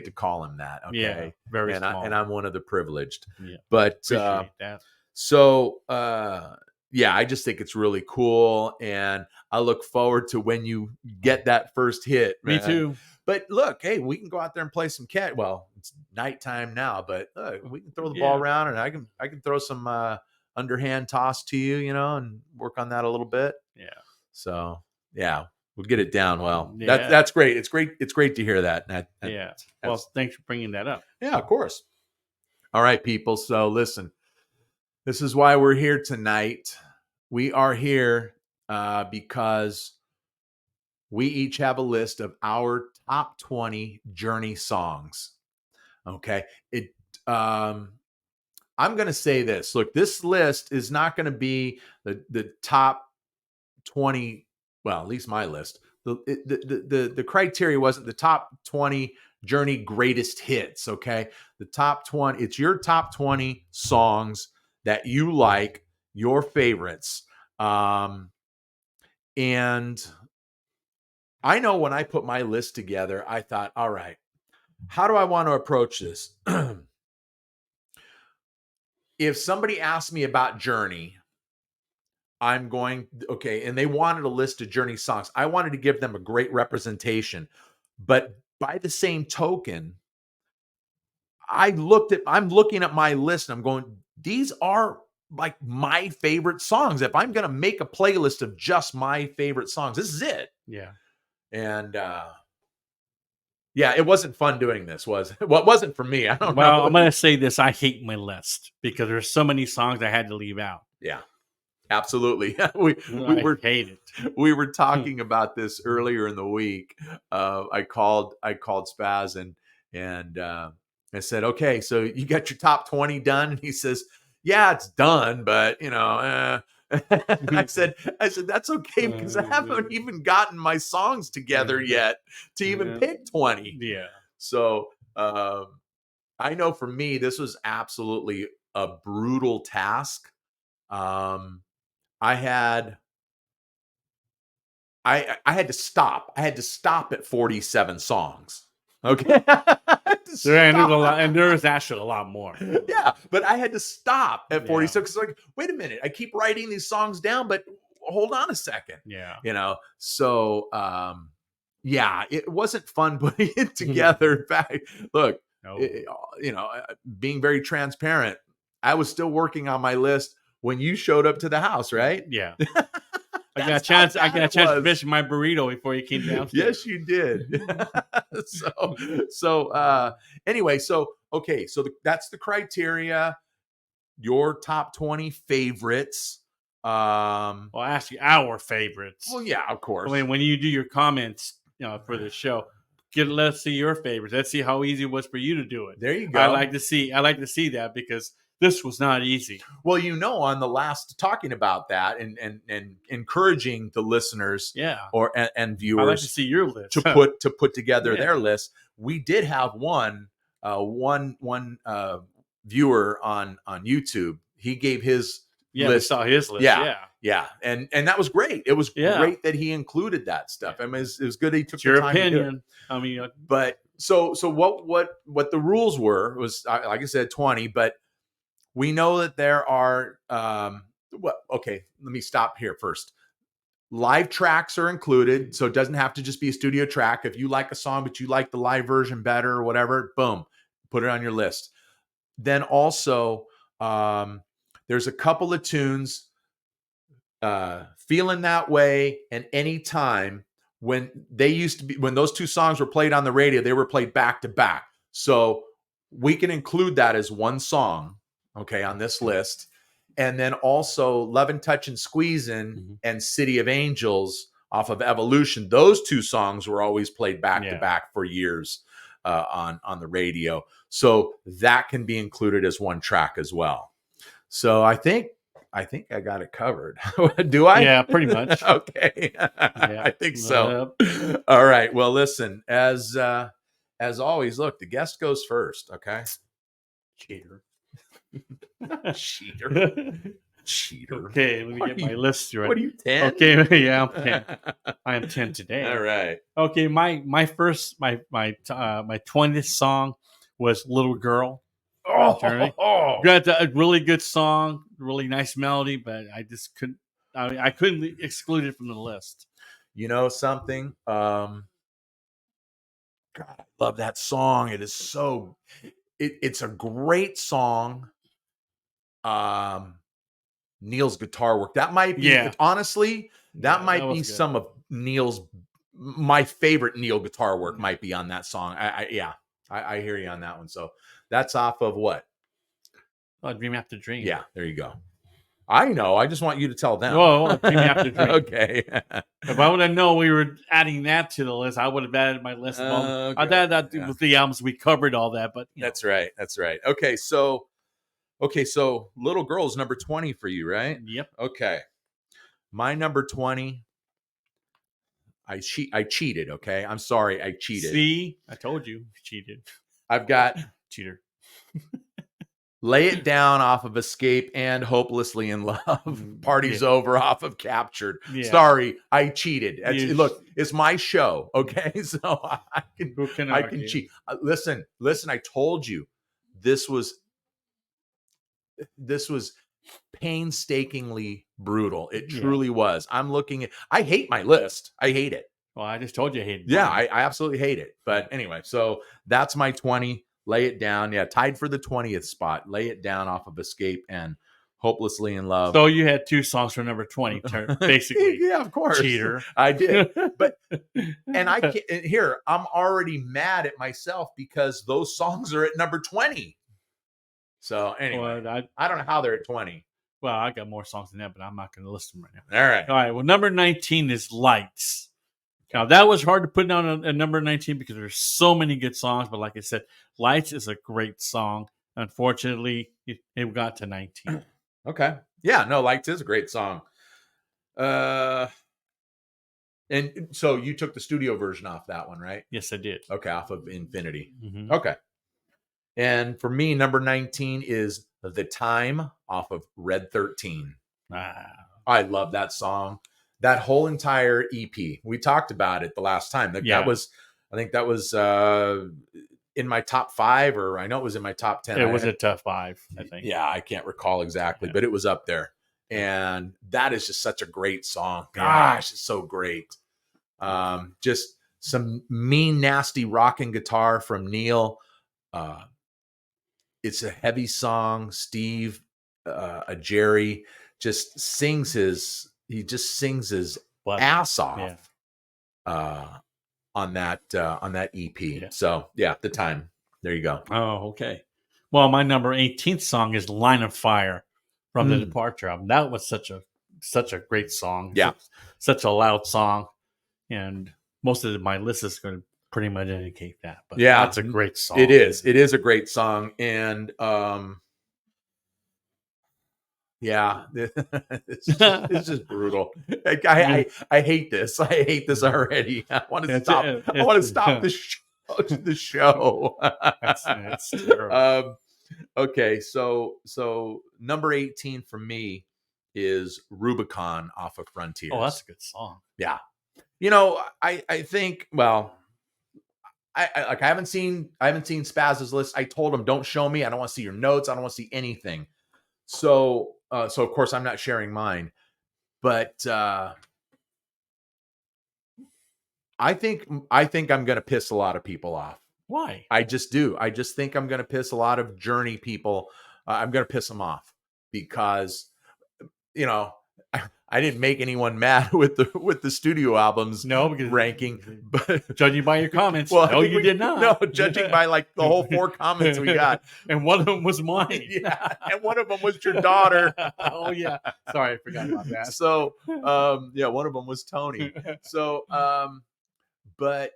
S1: to call him that. Okay.
S2: Yeah, very small.
S1: And I'm one of the privileged.
S2: Yeah.
S1: But
S2: Appreciate that.
S1: so yeah, I just think it's really cool. And I look forward to when you get that first hit.
S2: Me
S1: man.
S2: too.
S1: But look, hey, we can go out there and play some catch. Well, it's nighttime now, but look, we can throw the ball around, and I can throw some underhand toss to you, and work on that a little bit.
S2: Yeah.
S1: So yeah, we'll get it down. Well,
S2: Yeah.
S1: that's great. It's great. It's great to hear that.
S2: Yeah. Well, thanks for bringing that up.
S1: Yeah, of course. All right, people. So listen, this is why we're here tonight. We are here because we each have a list of our top 20 Journey songs. Okay. I'm going to say this. Look, this list is not going to be the top 20. Well, at least my list. The criteria wasn't the top 20 Journey greatest hits. Okay. The top 20, it's your top 20 songs that you like, your favorites. And I know when I put my list together, I thought, all right, how do I want to approach this? If somebody asked me about Journey, okay, and they wanted a list of Journey songs, I wanted to give them a great representation. But by the same token, I'm looking at my list and I'm going, these are like my favorite songs. If I'm going to make a playlist of just my favorite songs, this is it.
S2: Yeah.
S1: And yeah, it wasn't fun doing this, was it? Well, it wasn't for me. I don't know.
S2: Well, I'm going to say this. I hate my list because there's so many songs I had to leave out.
S1: Yeah, absolutely.
S2: I hate it.
S1: We were talking about this earlier in the week. I called Spaz and I said, okay, so you got your top 20 done? And he says, yeah, it's done, but I said, that's okay because I haven't even gotten my songs together yet to even pick 20.
S2: Yeah.
S1: So I know for me, this was absolutely a brutal task. I had to stop. I had to stop at 47 songs. Okay.
S2: There's actually a lot more.
S1: Yeah, but I had to stop at 46. It's like, wait a minute. I keep writing these songs down, but hold on a second.
S2: Yeah.
S1: So yeah, it wasn't fun putting it together. In fact, look, being very transparent, I was still working on my list when you showed up to the house, right?
S2: Yeah. I got a chance to finish my burrito before you came downstairs.
S1: Yes, you did. So anyway, okay, so that's the criteria. Your top 20 favorites.
S2: I'll ask you our favorites.
S1: Well, yeah, of course.
S2: I mean, when you do your comments, for the show, let's see your favorites. Let's see how easy it was for you to do it.
S1: There you go.
S2: I like to see that because this was not easy.
S1: Well, on the last talking about that and encouraging the listeners
S2: Yeah.
S1: and
S2: I'd like to
S1: viewers
S2: see your list.
S1: to put together their list. We did have one viewer on YouTube. He gave his list.
S2: We saw his list.
S1: Yeah. And that was great. It was great that he included that stuff. I mean, it was good he took the time to do it.
S2: I mean,
S1: but so what the rules was, like I said, 20, but we know that there are okay, let me stop here first. Live tracks are included, so it doesn't have to just be a studio track. If you like a song but you like the live version better or whatever, boom, put it on your list. Then also there's a couple of tunes, Feeling That Way and Anytime, when those two songs were played on the radio, they were played back to back. So we can include that as one song, okay, on this list. And then also Lovin' Touchin' Squeezin' and City of Angels off of Evolution. Those two songs were always played back to back for years on the radio. So that can be included as one track as well. So I think I got it covered. Do I?
S2: Yeah, pretty much.
S1: Okay. I think so. All right. Well, listen, as always, look, the guest goes first. Okay.
S2: Cheater.
S1: Cheater.
S2: Okay, let me get my list right.
S1: What are you, 10?
S2: Okay, yeah, I'm 10. I am 10 today.
S1: All right.
S2: Okay, my first my 20th song was "Little Girl." Got a really good song, really nice melody, but I just couldn't. I couldn't exclude it from the list.
S1: You know something? God, I love that song. It is so. It's a great song. Neil's guitar work, that might be honestly, that might be some of my favorite Neil guitar work might be on that song. I hear you on that one. So that's off of what?
S2: Dream After Dream.
S1: Yeah, there you go. I know. I just want you to tell them.
S2: Well, Dream After Dream.
S1: Okay.
S2: If I would have known we were adding that to the list, I would have added my list. Okay. I'd add that with the albums. We covered all that, but
S1: that's right. That's right. Okay, so Little Girl is number 20 for you, right?
S2: Yep.
S1: Okay. My number 20. I cheated. Okay. I'm sorry. I cheated.
S2: See, I told you cheated.
S1: I've got
S2: cheater.
S1: Lay It Down off of Escape and Hopelessly in Love. Party's Over off of Captured. Yeah. Sorry, I cheated. Look, it's my show. Okay. So I can cheat. Listen, I told you this was painstakingly brutal. It truly was. I hate my list. I hate it.
S2: Well, I just told you I hate it.
S1: Yeah, I absolutely hate it. But anyway, so that's my 20. Lay It Down. Yeah, tied for the 20th spot. Lay It Down off of Escape and Hopelessly in Love.
S2: So you had two songs for number 20, basically.
S1: Yeah, of course.
S2: Cheater.
S1: I did. But here, I'm already mad at myself because those songs are at number 20. So anyway, I don't know how they're at 20.
S2: Well, I got more songs than that, but I'm not going to list them right now.
S1: All right.
S2: All right. Well, number 19 is Lights. Now, that was hard to put down a number 19 because there's so many good songs. But like I said, Lights is a great song. Unfortunately, it got to 19.
S1: Okay. Yeah, no, Lights is a great song. And so you took the studio version off that one, right?
S2: Yes, I did.
S1: Okay, off of Infinity.
S2: Mm-hmm.
S1: Okay. And for me, number 19 is The Time off of Red 13. I love that song. That whole entire EP. We talked about it the last time. That was, I think that was in my top 5, or I know it was in my top 10.
S2: It was a top 5, I think.
S1: Yeah, I can't recall exactly, but it was up there. And that is just such a great song. Gosh, it's so great. Just some mean, nasty rocking guitar from Neil. It's a heavy song. Steve, Jerry just sings his ass off on that EP. Yeah. So yeah, The Time. There you go.
S2: Oh, okay. Well, my number 18th song is Line of Fire from the Departure album. That was such a great song.
S1: Yeah.
S2: Such a loud song. And most of my list is going to pretty much indicate that. But
S1: yeah,
S2: that's a great song.
S1: It is. It is a great song. And Yeah, it's just brutal. I hate this. I hate this already. I want to stop. I want to stop the show. The show.
S2: It's terrible.
S1: Okay, so number 18 for me is Rubicon off of Frontiers.
S2: Oh, that's a good song.
S1: Yeah. You know, I think, well, I haven't seen Spaz's list. I told him, don't show me. I don't want to see your notes. I don't want to see anything. So so of course I'm not sharing mine. But I think I'm going to piss a lot of people off.
S2: Why?
S1: I just do. I just think I'm going to piss a lot of Journey people. I'm going to piss them off because, you know, I didn't make anyone mad with the studio albums ranking, but
S2: judging by your comments,
S1: well,
S2: no, you did not.
S1: No, judging by like the whole 4 comments we got,
S2: and one of them was mine.
S1: Yeah, and one of them was your daughter.
S2: Oh yeah, sorry, I forgot about that.
S1: So, yeah, one of them was Tony. So, but.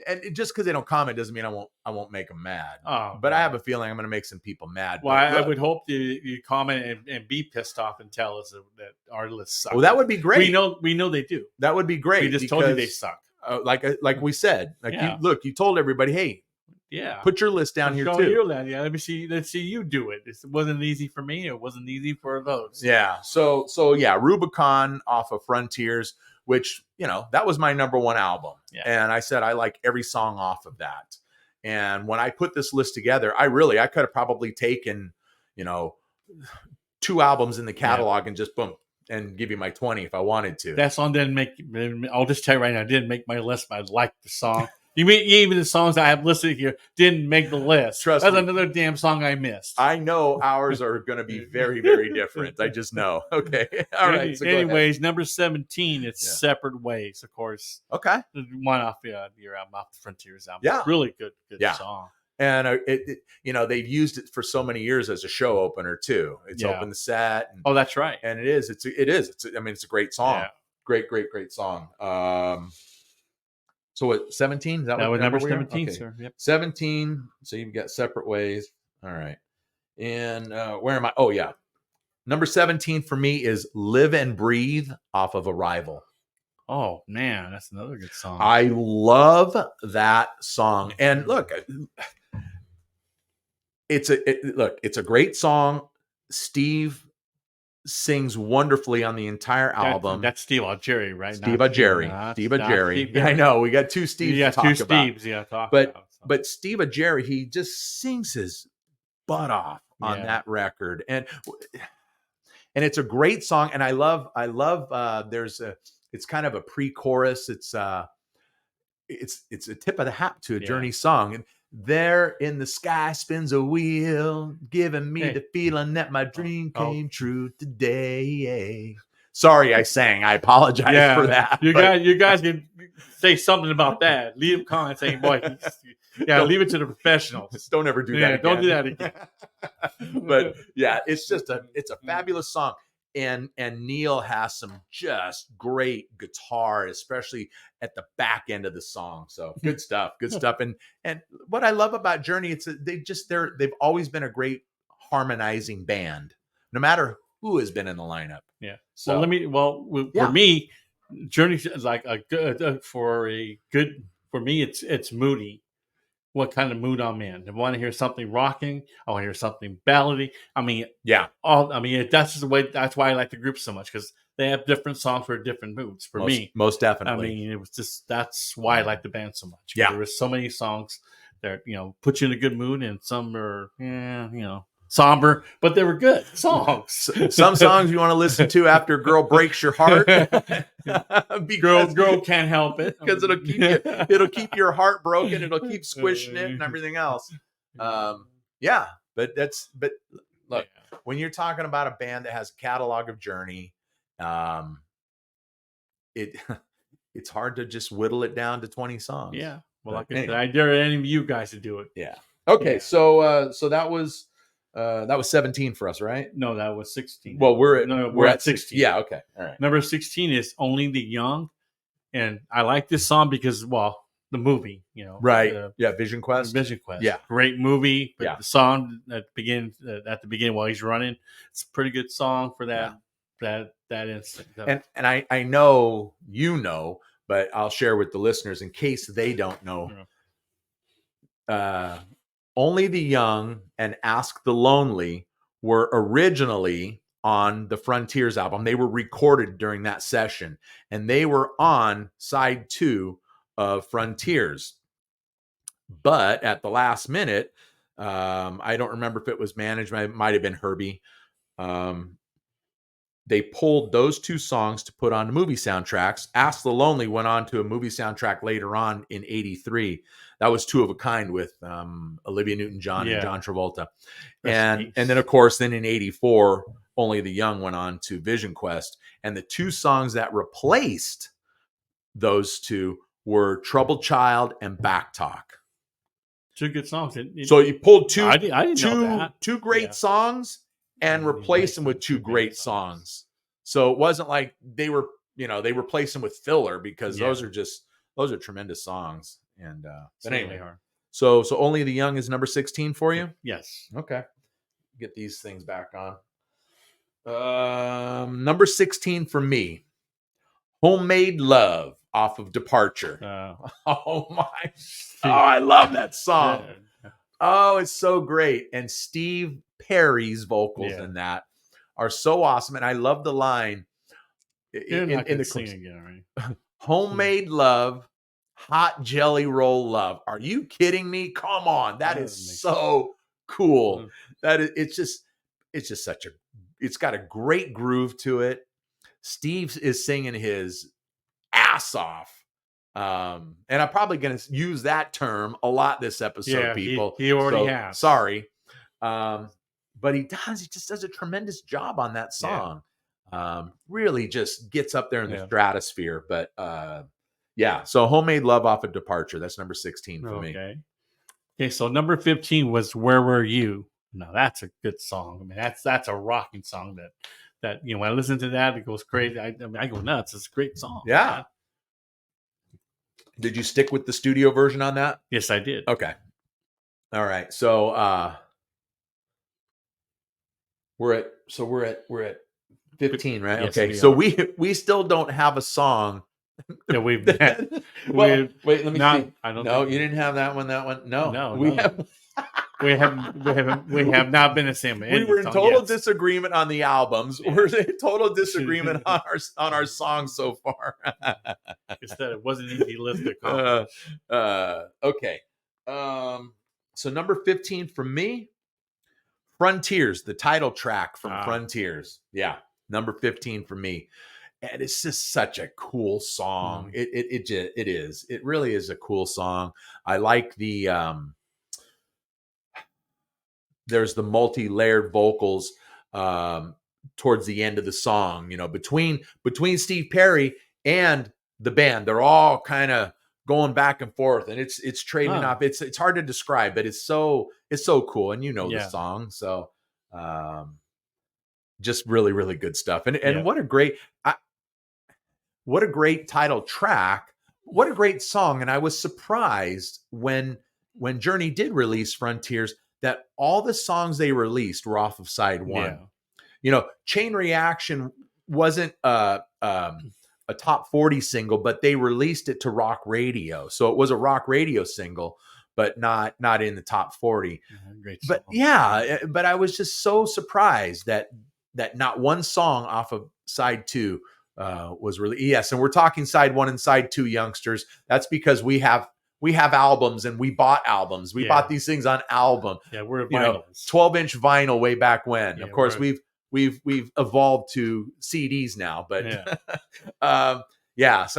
S1: And just because they don't comment doesn't mean I won't make them mad.
S2: Oh,
S1: but I have a feeling I'm going to make some people mad.
S2: Well, I would hope you comment and be pissed off and tell us that our lists suck.
S1: Well, that would be great.
S2: We know they do.
S1: That would be great.
S2: We just told you they suck.
S1: Like we said, like
S2: Yeah.
S1: you told everybody, hey,
S2: yeah,
S1: put your list down here too.
S2: Your list. Yeah, let's see you do it. It wasn't easy for me. It wasn't easy for those.
S1: Yeah. So yeah, Rubicon off of Frontiers, which, you know, that was my number 1 album.
S2: Yeah.
S1: And I said I like every song off of that. And when I put this list together, I could have probably taken, you know, 2 albums in the catalog and just boom and give you my 20 if I wanted to.
S2: That song didn't make. I'll just tell you right now, didn't make my list. But I liked the song. You mean even the songs I have listed here didn't make the list?
S1: Trust me.
S2: That's another damn song I missed.
S1: I know ours are going to be very, very different. I just know. Okay. All right. So
S2: anyways, number 17, it's Separate Ways, of course.
S1: Okay.
S2: One off your album, off the Frontiers album.
S1: Yeah.
S2: Really good song.
S1: And you know, they've used it for so many years as a show opener too. It's opened the set. And,
S2: oh, that's right.
S1: And it is. I mean, it's a great song. Yeah. Great song. So what, 17?
S2: That was number 17, okay. Sir. Yep.
S1: 17. So you've got Separate Ways. All right. And where am I? Oh, yeah. Number 17 for me is Live and Breathe off of Arrival.
S2: Oh, man. That's another good song.
S1: I love that song. And look, it's a great song. Steve sings wonderfully on the entire album.
S2: That's Steve Algeri, right?
S1: Steve Algeri. Yeah, I know. We got 2 Steves to talk about. But Steve Algeri, he just sings his butt off on that record. And it's a great song. And I love it's kind of a pre-chorus. It's a tip of the hat to a Journey song. And there in the sky spins a wheel, giving me the feeling that my dream came true today. Sorry, I sang. I apologize for that.
S2: You guys can say something about that. Leave a comment saying, "Boy, leave it to the professionals.
S1: Don't ever do that again.
S2: Don't do that again."
S1: But yeah, it's a fabulous song. And Neil has some just great guitar, especially at the back end of the song. So good stuff. And what I love about Journey, they've always been a great harmonizing band, no matter who has been in the lineup.
S2: Yeah. So for me, Journey is like for me, it's moody. What kind of mood I'm in? I want to hear something rocking. I want to hear something ballady. I mean, that's the way. That's why I like the group so much, because they have different songs for different moods. For me,
S1: most definitely.
S2: I mean, it was just that's why I like the band so much. Yeah, there were so many songs that put you in a good mood, and some are somber, but they were good songs.
S1: Some songs you want to listen to after a girl breaks your heart.
S2: Girl can't help it,
S1: because it'll keep your heart broken. It'll keep squishing it and everything else. But look, when you're talking about a band that has a catalog of Journey, it's hard to just whittle it down to 20 songs.
S2: Yeah. Well, I dare any of you guys to do it.
S1: Yeah. Okay. Yeah. So that was 17 for us, right?
S2: No, that was 16.
S1: Well, we're at 16. Yeah, okay. All right.
S2: Number 16 is Only the Young. And I like this song because, the movie,
S1: Right. Yeah. Vision Quest.
S2: Vision Quest.
S1: Yeah.
S2: Great movie, but
S1: Yeah.
S2: the song at the beginning while he's running, it's a pretty good song for that that instant.
S1: And I know but I'll share with the listeners in case they don't know. Only the Young and Ask the Lonely were originally on the Frontiers album. They were recorded during that session, and they were on side 2 of Frontiers. But at the last minute, I don't remember if it was management, it might have been Herbie. They pulled those 2 songs to put on movie soundtracks. Ask the Lonely went on to a movie soundtrack later on in 83. That was Two of a Kind with Olivia Newton-John and John Travolta. And then, of course, then in 84, Only the Young went on to Vision Quest. And the 2 songs that replaced those 2 were Troubled Child and Back Talk.
S2: 2 good songs.
S1: So you pulled two great songs and replace them with 2 great songs. So it wasn't like they were replaced them with filler, because those are tremendous songs. And but anyway, so Only the Young is number 16 for you?
S2: Yes.
S1: Okay. Get these things back on. Number 16 for me, Homemade Love off of Departure. I love that song. Oh, it's so great. And Steve Perry's vocals in that are so awesome. And I love the line in the
S2: sing again, right?
S1: Homemade love, hot jelly roll love. Are you kidding me? Come on. That is so cool. It's just such it's got a great groove to it. Steve is singing his ass off. And I'm probably going to use that term a lot this episode, people.
S2: He already has.
S1: Sorry. But he just does a tremendous job on that song. Really just gets up there in the stratosphere. But so Homemade Love off of Departure. That's number 16 for me.
S2: Okay, so number 15 was Where Were You? Now that's a good song. I mean, that's a rocking song that when I listen to that, it goes crazy. I go nuts. It's a great song.
S1: Yeah.
S2: Man.
S1: Did you stick with the studio version on that?
S2: Yes, I did.
S1: Okay. All right. So we're at 15, right?
S2: Yes,
S1: okay. So we still don't have a song
S2: that we've
S1: well, wait, let me see.
S2: I don't
S1: No, you didn't have that one. No.
S2: We have not been the same.
S1: We were in total disagreement on the albums. Yeah. We're in total disagreement on our songs so far.
S2: Instead, it wasn't easy list to accomplish.
S1: Okay. So number 15 for me, Frontiers, the title track from Frontiers. Yeah, number 15 for me. And it's just such a cool song. It is. It really is a cool song. I like the there's the multi-layered vocals towards the end of the song. Between Steve Perry and the band, they're all kind of going back and forth, and it's trading off. It's hard to describe, but it's so cool. And the song, so just really, really good stuff. And what a great title track. What a great song. And I was surprised when Journey did release Frontiers that all the songs they released were off of side 1. Chain Reaction wasn't a top 40 single, but they released it to rock radio. So it was a rock radio single, but not in the top 40.
S2: Great song.
S1: But I was just so surprised that not one song off of side 2 was really, yes. And we're talking side 1 and side 2, youngsters. That's because we have albums, and we bought albums. We bought these things on album.
S2: Yeah, we're vinyls.
S1: 12-inch vinyl way back when. Of course, we've evolved to CDs now, but so I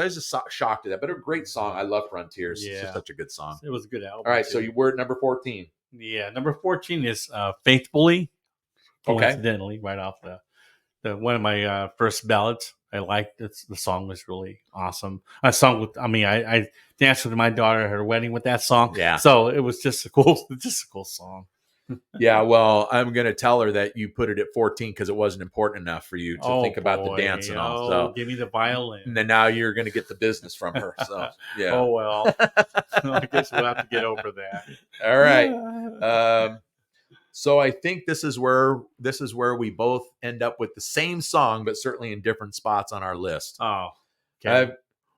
S1: was just shocked at that. But a great song. I love Frontiers. It's just such a good song.
S2: It was a good album.
S1: All right, so you were at number 14.
S2: Yeah, number 14 is Faithfully. Coincidentally, right off the one of my first ballads. I liked it. The song was really awesome. I danced with my daughter at her wedding with that song.
S1: Yeah.
S2: So it was just a cool song.
S1: Yeah, well, I'm going to tell her that you put it at 14 because it wasn't important enough for you to
S2: Oh
S1: think about the dance
S2: boy!
S1: and all.
S2: Oh,
S1: So,
S2: give me the violin.
S1: and then now you're going to get the business from her. So, yeah.
S2: Oh well. I guess we'll have to get over that.
S1: All right. So I think this is where we both end up with the same song, but certainly in different spots on our list.
S2: Oh, okay.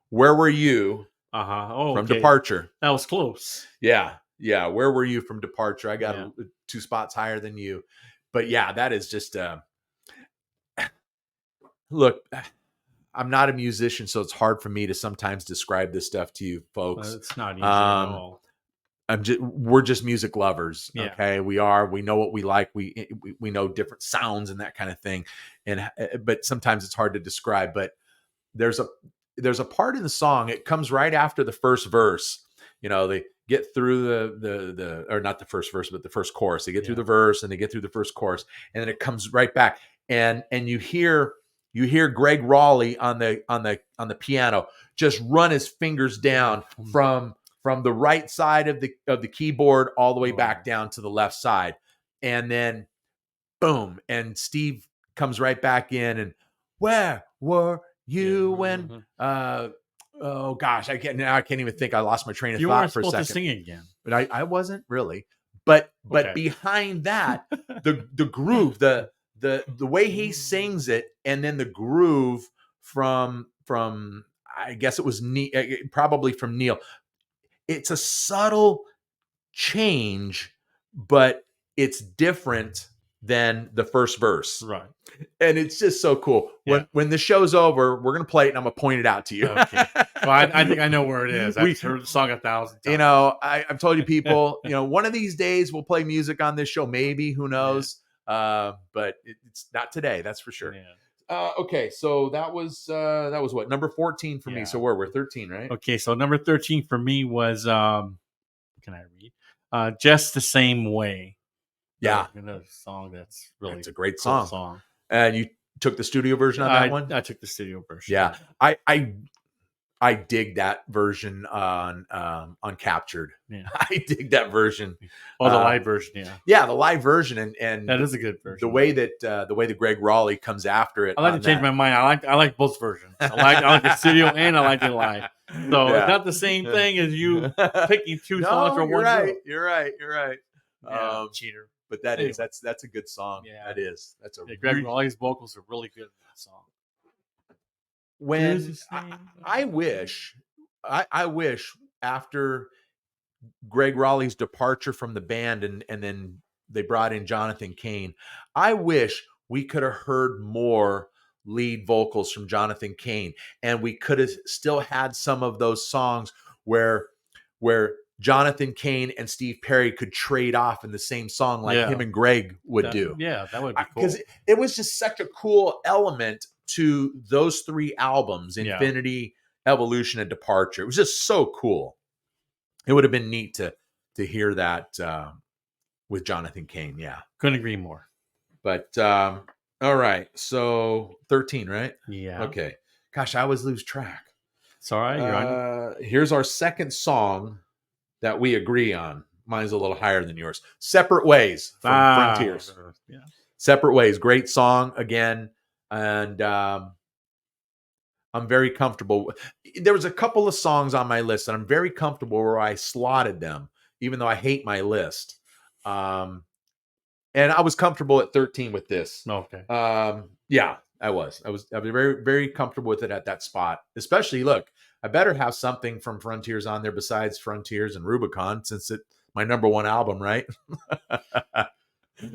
S1: Where were you
S2: Oh,
S1: from
S2: okay.
S1: Departure?
S2: That was close.
S1: Yeah. Where were you from Departure? I got
S2: Yeah.
S1: 2 spots higher than you, but yeah, that is just look. I'm not a musician, so it's hard for me to sometimes describe this stuff to you folks.
S2: It's not easy at all.
S1: We're just music lovers.
S2: Yeah.
S1: Okay. We know what we like. We know different sounds and that kind of thing. But sometimes it's hard to describe, but there's a part in the song. It comes right after the first verse. They get through the or not the first verse, but the first chorus. They get through the verse and they get through the first chorus, and then it comes right back. And you hear Greg Raleigh on the piano just run his fingers down from the right side of the keyboard all the way back down to the left side. And then boom, and Steve comes right back in and where were you when oh gosh, I can't even think. I lost my train of thought for a second.
S2: You weren't supposed to sing again.
S1: But I wasn't really. But
S2: Okay.
S1: behind that, the groove, the way he sings it, and then the groove from I guess it was probably from Neil. It's a subtle change, but it's different than the first verse.
S2: Right.
S1: And it's just so cool. When the show's over, we're going to play it and I'm going to point it out to you.
S2: Okay. Well, I think I know where it is. I've heard the song 1,000 times.
S1: I've told you people, one of these days we'll play music on this show. Maybe, who knows? But it's not today. That's for sure. Yeah. Okay. So that was what, number 14 for me. So we're 13, right?
S2: Okay. So number 13 for me was, can I read? Just the Same Way.
S1: Yeah.
S2: Another song that's really
S1: it's a great
S2: cool
S1: song. And you took the studio version on that one?
S2: I took the studio version.
S1: Yeah. I dig that version on Captured.
S2: Yeah.
S1: I dig that version.
S2: Oh, the live version, yeah.
S1: Yeah, the live version, and
S2: that is a good version.
S1: The way that Greg Raleigh comes after it.
S2: I like to change my mind. I like both versions. I like the studio and I like it live. So it's not the same thing as you picking two songs from one.
S1: You're right.
S2: Yeah, cheater.
S1: But that's a good song.
S2: Yeah,
S1: that is. That's a
S2: Greg Raleigh's vocals are really good in that song.
S1: When I wish after Greg Raleigh's departure from the band and then they brought in Jonathan Cain, I wish we could have heard more lead vocals from Jonathan Cain, and we could have still had some of those songs where Jonathan Cain and Steve Perry could trade off in the same song like him and Greg would do.
S2: Yeah, that would be cool.
S1: Because it was just such a cool element to those 3 albums, Infinity, Evolution, and Departure. It was just so cool. It would have been neat to hear that with Jonathan Cain. Yeah.
S2: Couldn't agree more.
S1: But all right. So 13, right?
S2: Yeah.
S1: Okay. Gosh, I always lose track.
S2: It's all right.
S1: Here's our second song that we agree on. Mine's a little higher than yours. Separate Ways from Frontiers.
S2: Yeah.
S1: Separate Ways. Great song again. And I'm very comfortable. There was a couple of songs on my list, and I'm very comfortable where I slotted them, even though I hate my list. And I was comfortable at 13 with this.
S2: Okay.
S1: Yeah, I was very, very comfortable with it at that spot. Especially, look, I better have something from Frontiers on there besides Frontiers and Rubicon, since it's my number 1 album, right?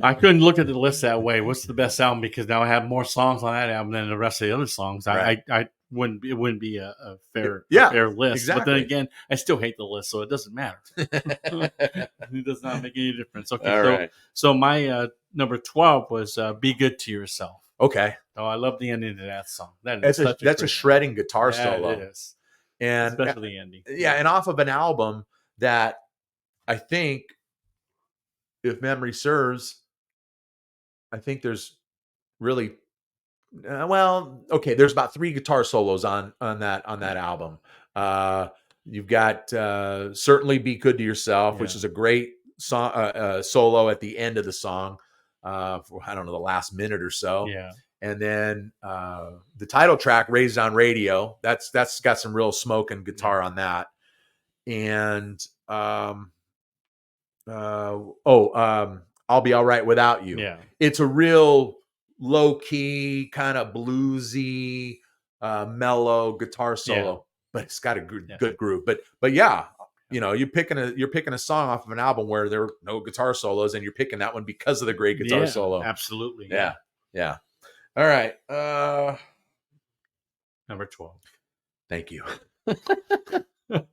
S2: I couldn't look at the list that way. What's the best album? Because now I have more songs on that album than the rest of the other songs. Right. I wouldn't. It wouldn't be a fair list.
S1: Exactly.
S2: But then again, I still hate the list, so it doesn't matter. It does not make any difference. Okay. So my number 12 was "Be Good to Yourself."
S1: Okay.
S2: Oh, I love the ending to that song.
S1: That's a shredding guitar solo.
S2: It is.
S1: And
S2: especially the ending.
S1: Yeah, and off of an album that I think, if memory serves, I think there's really there's about 3 guitar solos on that album. You've got certainly "Be Good to Yourself," which is a great solo at the end of the song, for I don't know, the last minute or so.
S2: Yeah.
S1: And then the title track, "Raised on Radio," that's got some real smoke and guitar on that. And "I'll Be All Right Without You."
S2: Yeah.
S1: It's a real low key, kind of bluesy, mellow guitar solo, but it's got a good groove. But yeah, you know, you're picking a song off of an album where there are no guitar solos, and you're picking that one because of the great guitar solo.
S2: Absolutely.
S1: Yeah. All right.
S2: Number 12.
S1: Thank you. All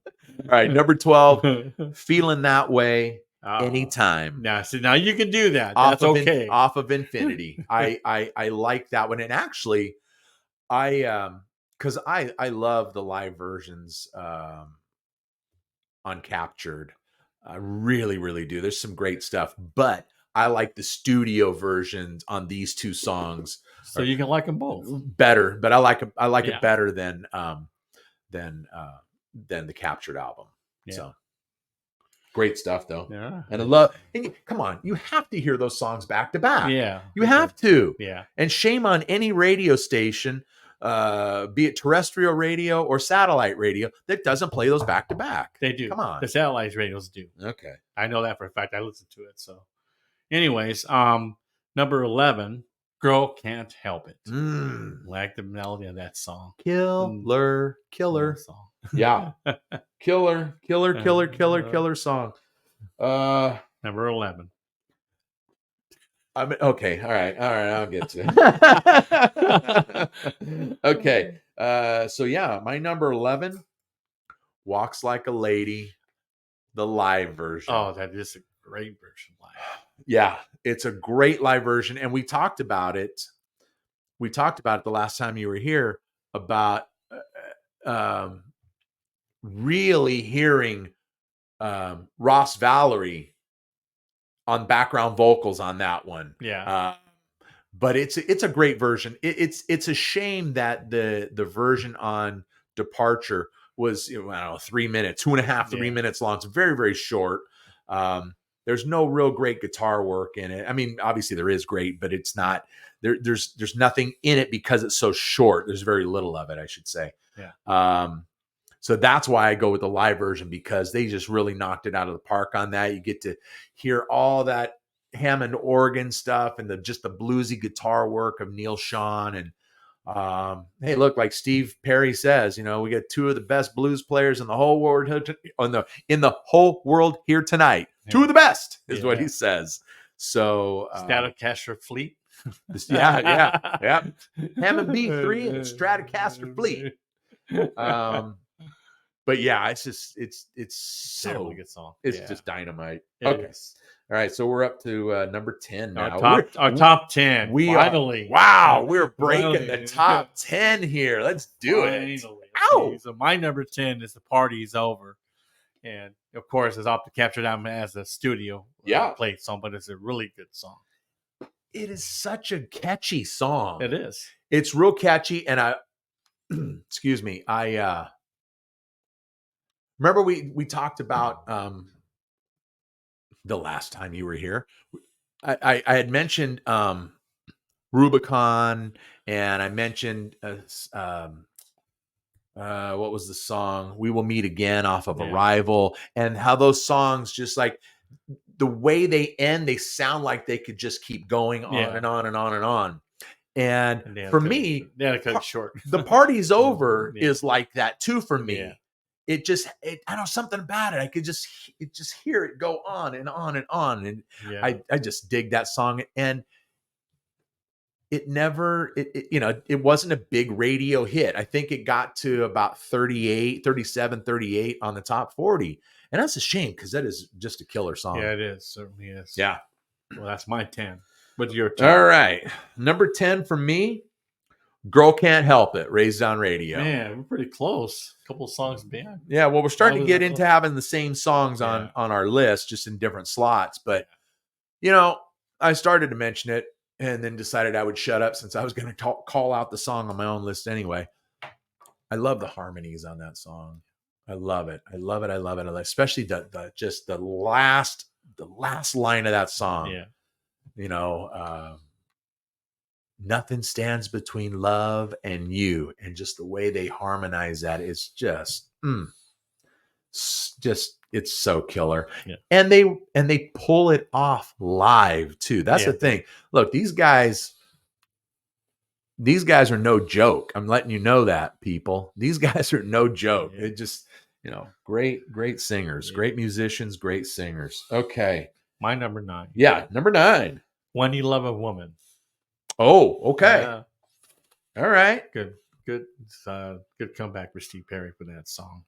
S1: right, number 12, "Feeling That Way Anytime."
S2: Now, so now you can do that. That's okay.
S1: Off of Infinity. I like that one. And actually, because I love the live versions on Captured. I really, really do. There's some great stuff, but I like the studio versions on these two songs.
S2: So you can like them both
S1: better, but I like it better than the Captured album.
S2: Yeah.
S1: So great stuff though.
S2: Yeah.
S1: And I love, and come on, you have to hear those songs back to back.
S2: Yeah.
S1: You have to.
S2: Yeah.
S1: And shame on any radio station, be it terrestrial radio or satellite radio, that doesn't play those back to back.
S2: They do.
S1: Come on.
S2: The satellite radios do.
S1: Okay.
S2: I know that for a fact. I listen to it. So anyways, number 11, "Girl Can't Help It." Like the melody of that song.
S1: Killer
S2: song.
S1: Yeah. Killer song.
S2: Number 11.
S1: I mean, okay. All right. I'll get to it. Okay. So yeah, my number 11, "Walks Like a Lady," the live version.
S2: Oh, that is a great version live.
S1: Yeah, it's a great live version. And we talked about it. The last time you were here about really hearing Ross Valerie on background vocals on that one.
S2: Yeah.
S1: But it's a great version. It's a shame that the version on Departure was, I don't know, 3 minutes, 2.5, 3 minutes long. It's very, very short. There's no real great guitar work in it. I mean, obviously there is great, but it's not there's nothing in it because it's so short. There's very little of it, I should say.
S2: Yeah.
S1: So that's why I go with the live version, because they just really knocked it out of the park on that. You get to hear all that Hammond organ stuff and just the bluesy guitar work of Neil Schon. And hey, look, like Steve Perry says, we got two of the best blues players in the whole world in the whole world here tonight. Yeah. Two of the best is what he says. So
S2: Stratocaster Fleet.
S1: Yeah. Hammond B3 and Stratocaster Fleet. But yeah, it's so
S2: terribly good song.
S1: It's just dynamite. Okay. All right, so we're up to number 10 now.
S2: Our top 10. Finally.
S1: We're breaking the top 10 here. Let's do it.
S2: Ow! So my number 10 is "The Party's Over." And of course, it's off the Captured album as a studio played song, but it's a really good song.
S1: It is such a catchy song.
S2: It is.
S1: It's real catchy. And excuse me, I remember we talked about the last time you were here. I had mentioned Rubicon, and I mentioned what was the song, "We Will Meet Again" off of Arrival, and how those songs, just like the way they end, they sound like they could just keep going on and on and on and on. And for me,
S2: they had to cut it short.
S1: "The Party's Over" is like that too for me. Yeah. It I know something about it. I could just hear it go on and on and on. And I just dig that song. And it never, it wasn't a big radio hit. I think it got to about 37, 38 on the top 40. And that's a shame, because that is just a killer song.
S2: Yeah, it is. Certainly is.
S1: Yeah.
S2: Well, that's my 10. What's your 10?
S1: All right. Number 10 for me, "Girl Can't Help It," Raised on Radio.
S2: Man, we're pretty close. A couple of songs back.
S1: Yeah, well, we're starting to get into having the same songs on our list, just in different slots. But, I started to mention it and then decided I would shut up, since I was going to call out the song on my own list anyway. I love the harmonies on that song. I love it. Especially the last the last line of that song,
S2: Yeah.
S1: Nothing stands between love and you. And just the way they harmonize that is just, it's so killer.
S2: Yeah.
S1: And they pull it off live too. That's the thing. Look, these guys are no joke. I'm letting you know that, people. These guys are no joke.
S2: Yeah.
S1: It just, great singers, great musicians, great singers. Okay.
S2: My number 9.
S1: Yeah, number 9.
S2: When You Love a Woman.
S1: Oh, okay.
S2: Yeah.
S1: All right.
S2: Good comeback for Steve Perry for that song.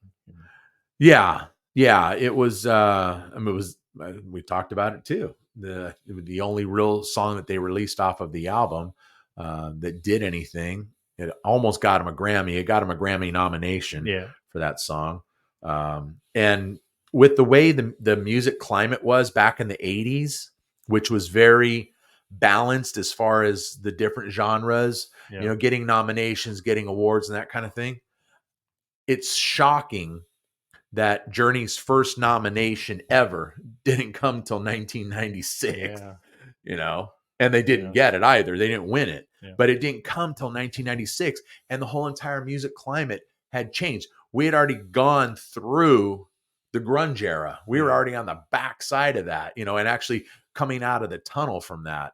S1: Yeah. It was. We talked about it too. It was the only real song that they released off of the album that did anything. It almost got him a Grammy. It got him a Grammy nomination for that song. And with the way the music climate was back in the 80s, which was very balanced as far as the different genres, getting nominations, getting awards, and that kind of thing. It's shocking that Journey's first nomination ever didn't come till 1996, and they didn't get it either. They didn't win it, but it didn't come till 1996. And the whole entire music climate had changed. We had already gone through the grunge era. We were already on the backside of that, and actually coming out of the tunnel from that.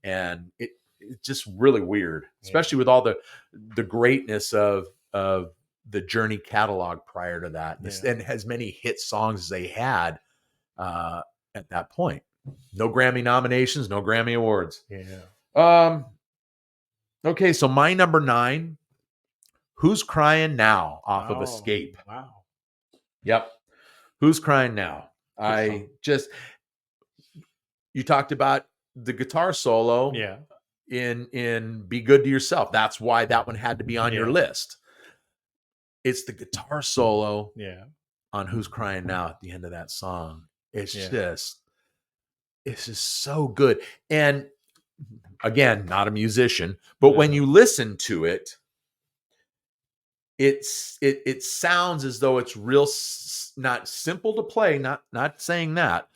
S1: And it's just really weird, especially with all the greatness of the Journey catalog prior to that, and as many hit songs as they had at that point. No Grammy nominations, no Grammy awards. Okay, so my number 9, Who's Crying Now off of Escape.
S2: Wow.
S1: Yep. Who's Crying Now? You talked about the guitar solo in Be Good to Yourself. That's why that one had to be on your list. It's the guitar solo on Who's Crying Now at the end of that song. It's just so good. And again, not a musician, but when you listen to it, it sounds as though it's real, not simple to play, not saying that,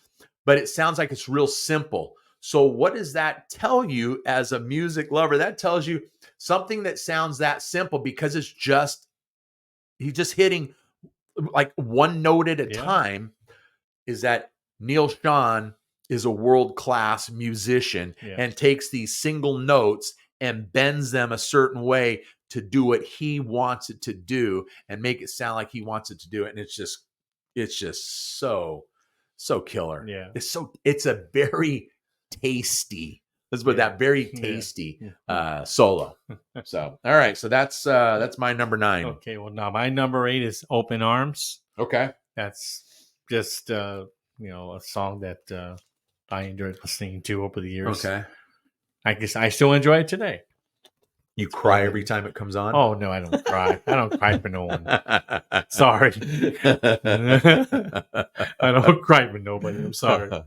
S1: but it sounds like it's real simple. So what does that tell you as a music lover? That tells you something that sounds that simple because he's just hitting like one note at a time, is that Neil Schon is a world-class musician and takes these single notes and bends them a certain way to do what he wants it to do and make it sound like he wants it to do it. And it's just so killer.
S2: Yeah.
S1: It's a very tasty, let's put that very tasty solo. So, all right. So that's my number 9.
S2: Okay. Well, now my number 8 is Open Arms.
S1: Okay.
S2: That's just, a song that I enjoyed listening to over the years.
S1: Okay.
S2: I guess I still enjoy it today.
S1: You cry every time it comes on?
S2: Oh, no, I don't cry. I don't cry for no one. Sorry. I don't cry for nobody. I'm sorry.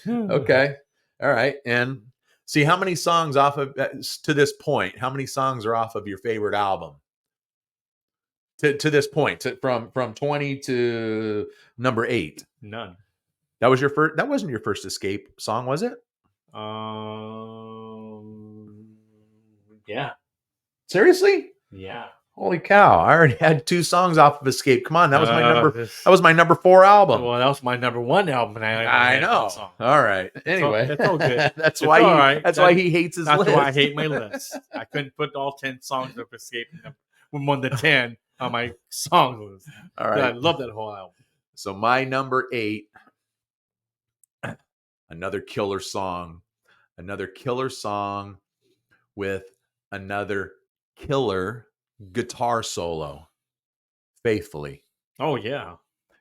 S1: Okay. All right. And see, how many songs off of, to this point, how many songs are off of your favorite album? To this point, from 20 to number 8?
S2: None.
S1: That was your first. That wasn't your first Escape song, was it?
S2: Yeah.
S1: Seriously?
S2: Yeah.
S1: Holy cow! I already had 2 songs off of Escape. Come on, that was my number. That was my number 4 album.
S2: Well, that was my number 1 album. And
S1: I know. All right. Anyway,
S2: it's all good.
S1: That's why he hates his list.
S2: That's why I hate my list. I couldn't put all 10 songs of Escape with more than 10 on my song list.
S1: All right.
S2: I love that whole album.
S1: So my number 8, another killer song with another killer guitar solo, Faithfully.
S2: Oh yeah,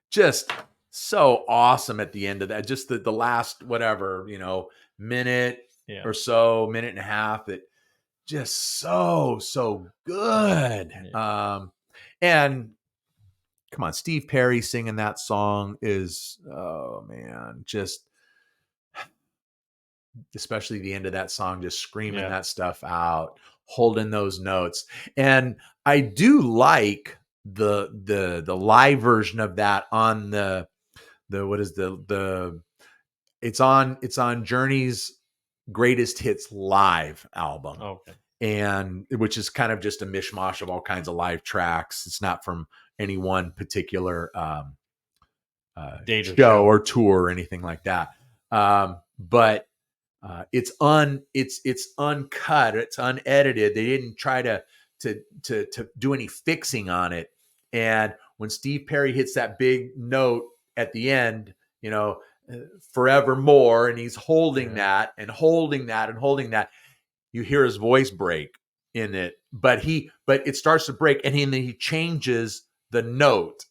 S1: just so awesome at the end of that. Just the last whatever minute or so, minute and a half. That just so good. And come on, Steve Perry singing that song is, oh man, just especially the end of that song, just screaming that stuff out, holding those notes. And I do like the live version of that on the it's on Journey's Greatest Hits live album.
S2: Okay.
S1: And which is kind of just a mishmash of all kinds of live tracks. It's not from any one particular show or tour or anything like that. But it's uncut. It's unedited. They didn't try to do any fixing on it. And when Steve Perry hits that big note at the end, forevermore, and he's holding that and holding that and holding that, you hear his voice break in it, but it starts to break, and then he changes the note.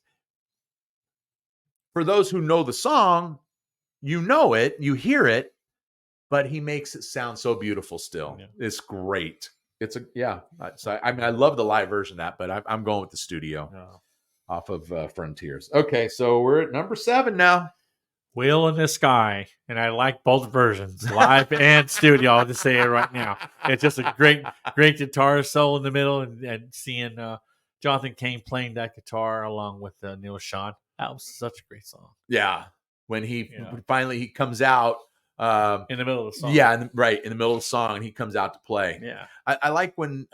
S1: For those who know the song, you know it, you hear it, but he makes it sound so beautiful still. Yeah. It's great. So I love the live version of that, but I'm going with the studio off of Frontiers. Okay, so we're at number 7 now.
S2: Wheel in the Sky, and I like both versions, live and studio. I'll just say it right now. It's just a great guitar solo in the middle, and seeing Jonathan Cain playing that guitar along with Neil Sean. That was such a great song.
S1: Yeah, when he finally comes out
S2: in the middle of the song.
S1: Yeah, in the middle of the song, and he comes out to play.
S2: Yeah,
S1: I like when.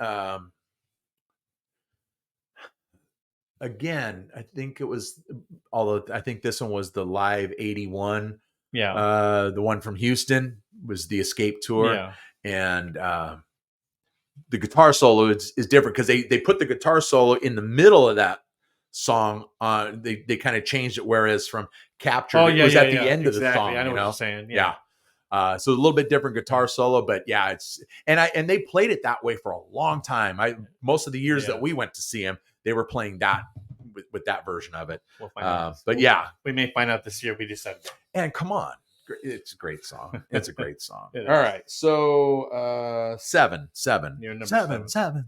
S1: Again, I think it was, although I think this one was the live 81.
S2: Yeah.
S1: The one from Houston was the Escape Tour.
S2: Yeah.
S1: And the guitar solo is different because they put the guitar solo in the middle of that song. They kind of changed it, whereas from Captured, it was at the end of the song.
S2: I know what you're saying.
S1: Yeah. So a little bit different guitar solo, but yeah, and they played it that way for a long time. Most of the years that we went to see him, they were playing that with that version of it.
S2: We'll find out.
S1: But yeah,
S2: we may find out this year. We decided.
S1: And come on, it's a great song. It's a great song. All right, so 7.
S2: You're number 7.
S1: 7.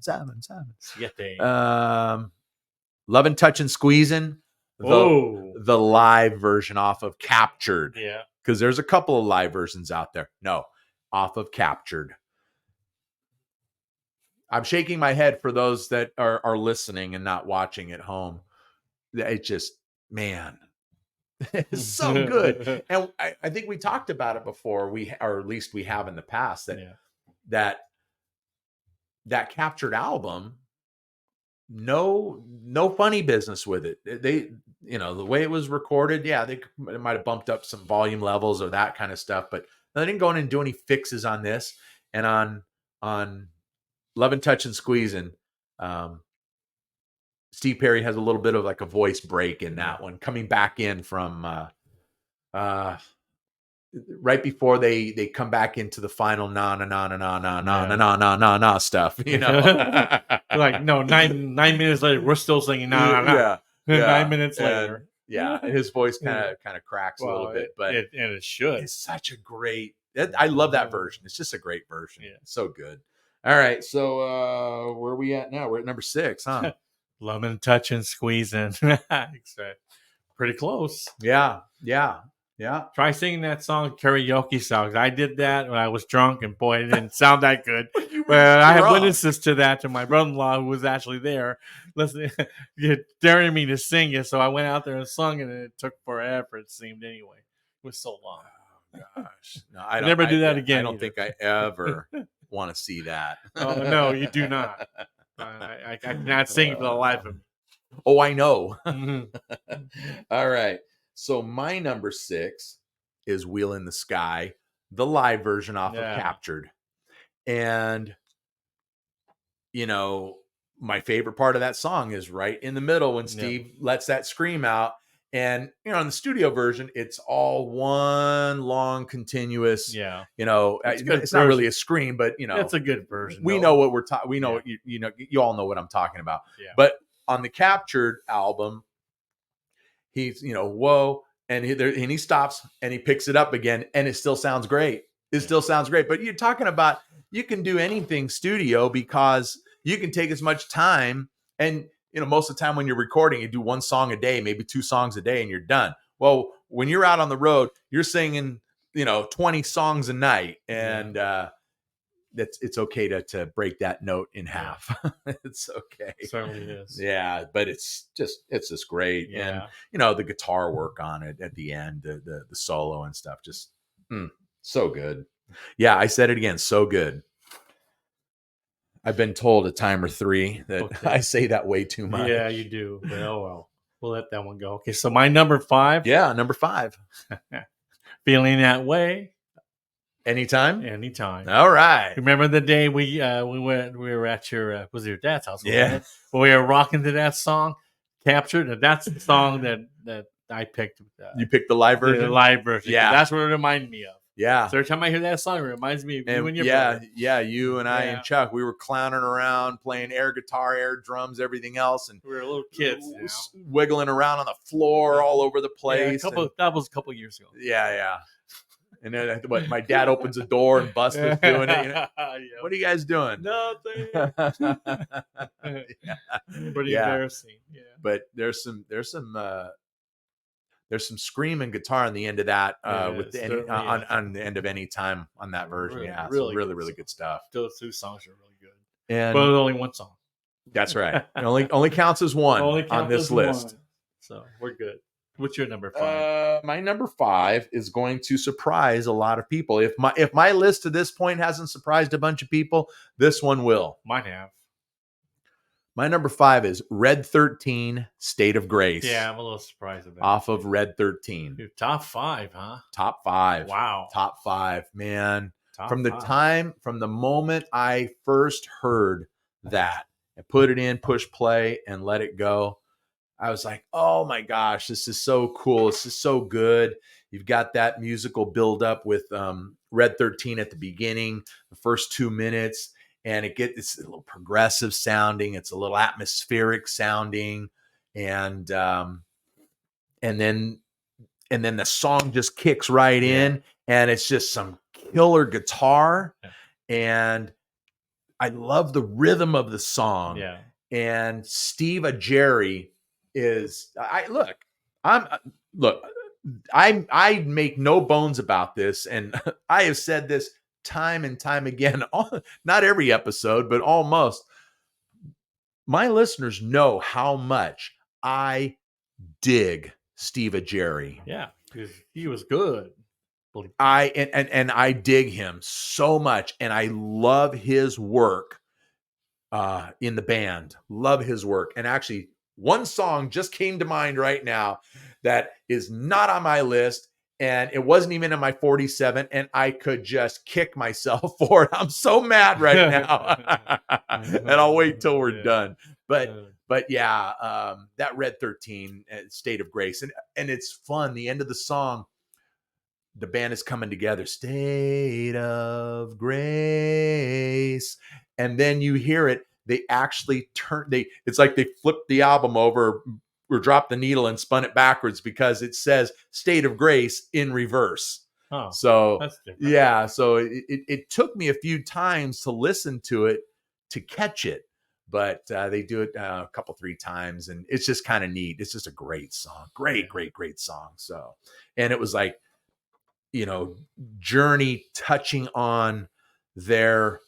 S1: Love and Touch and Squeezing. The live version off of Captured.
S2: Yeah.
S1: Because there's a couple of live versions out there. No, off of Captured. I'm shaking my head for those that are listening and not watching at home. It just, man, it's so good. And I think we talked about it before, or at least we have in the past, that Captured album, no funny business with it. They, the way it was recorded, they might have bumped up some volume levels or that kind of stuff, but they didn't go in and do any fixes on this. And on Love and Touch and Squeezing, Steve Perry has a little bit of like a voice break in that one, coming back in from right before they come back into the final na stuff,
S2: like, no, 9 minutes later we're still singing na. 9 minutes later,
S1: his voice kind of cracks a little bit, but
S2: it should.
S1: It's such a great. I love that version. It's just a great version. Yeah, it's so good. All right, so where are we at now? We're at number 6, huh?
S2: Love and Touch and Squeezing. Pretty close.
S1: Yeah.
S2: Try singing that song karaoke style. I did that when I was drunk, and boy, it didn't sound that good. But I have witnesses to that, to my brother-in-law who was actually there, listening, daring me to sing it. So I went out there and sung it, and it took forever. It seemed anyway. It was so long.
S1: Oh, gosh, no, I
S2: never do that again.
S1: I don't think I ever want to see that.
S2: Oh no, you do not. I cannot sing for the life of me.
S1: Oh, I know. All right. So my number 6 is Wheel in the Sky, the live version off of Captured. And, my favorite part of that song is right in the middle when Steve lets that scream out. And, in the studio version, it's all one long continuous, it's not really a scream, but,
S2: it's a good version.
S1: We know what we're talking. We know what you all know what I'm talking about.
S2: Yeah.
S1: But on the Captured album, he's, whoa. And he stops and he picks it up again, and it still sounds great. Still sounds great. But you're talking about, you can do anything studio because you can take as much time. And, most of the time when you're recording, you do 1 song a day, maybe 2 songs a day, and you're done. Well, when you're out on the road, you're singing, 20 songs a night. And it's okay to break that note in half. It's okay.
S2: It certainly is.
S1: Yeah, but it's just great. And
S2: Yeah.
S1: the guitar work on it at the end, the solo and stuff, just so good. Yeah, I said it again, so good. I've been told a time or three that
S2: Okay.
S1: I say that way too much.
S2: Yeah, you do. But oh well. We'll let that one go. Okay, so my number 5.
S1: Yeah, number 5.
S2: Feeling That Way.
S1: Anytime.
S2: All
S1: right.
S2: Remember the day we were at your was it your dad's house?
S1: Yeah.
S2: It? We were rocking to that song, Captured, and that's the song that I picked.
S1: You picked the live version.
S2: The live version.
S1: Yeah,
S2: that's what it reminded me of.
S1: Yeah.
S2: So every time I hear that song, it reminds me of you and your brother.
S1: Yeah, you and I and Chuck, we were clowning around, playing air guitar, air drums, everything else, and
S2: we were little kids,
S1: wiggling around on the floor all over the place.
S2: That was a couple years ago.
S1: Yeah. And then my dad opens the door and Buster's doing it. What are you guys doing?
S2: Nothing. Pretty embarrassing. Yeah.
S1: But there's some screaming guitar on the end of that with on the end of Any Time on that version. Really good stuff.
S2: Those 2 songs are really good.
S1: And
S2: but only one song.
S1: That's right. It only counts as one on this list.
S2: So we're good. What's your number 5?
S1: My number 5 is going to surprise a lot of people. If my list to this point hasn't surprised a bunch of people, this one will.
S2: Mine have.
S1: My number 5 is Red 13, State of Grace.
S2: Yeah, I'm a little surprised about
S1: off of Red 13.
S2: Dude, top 5, huh?
S1: Top 5.
S2: Wow.
S1: Top 5, man. From
S2: the
S1: moment I first heard that, I put it in, push play, and let it go. I was like, oh my gosh, this is so cool. This is so good. You've got that musical build up with Red 13 at the beginning, the first 2 minutes, and it's a little progressive sounding. It's a little atmospheric sounding. And then the song just kicks right in, and it's just some killer guitar. And I love the rhythm of the song.
S2: Yeah.
S1: And Steve Augeri is I make no bones about this, and I have said this time and time again, not every episode, but almost. My listeners know how much I dig Steve Augeri.
S2: Yeah, he was good.
S1: I dig him so much, and I love his work in the band. Love his work. And actually, one song just came to mind right now that is not on my list, and it wasn't even in my 47, and I could just kick myself for it. I'm so mad right now. And I'll wait till we're done. But yeah, that Red 13, State of Grace. And it's fun. The end of the song, the band is coming together. State of Grace. And then you hear it. They actually it's like they flipped the album over or dropped the needle and spun it backwards because it says State of Grace in reverse.
S2: Oh,
S1: so
S2: that's different.
S1: Yeah. So it took me a few times to listen to it to catch it, but they do it a couple, 3 times, and it's just kind of neat. It's just a great song. Great song. So, and it was like, Journey touching on their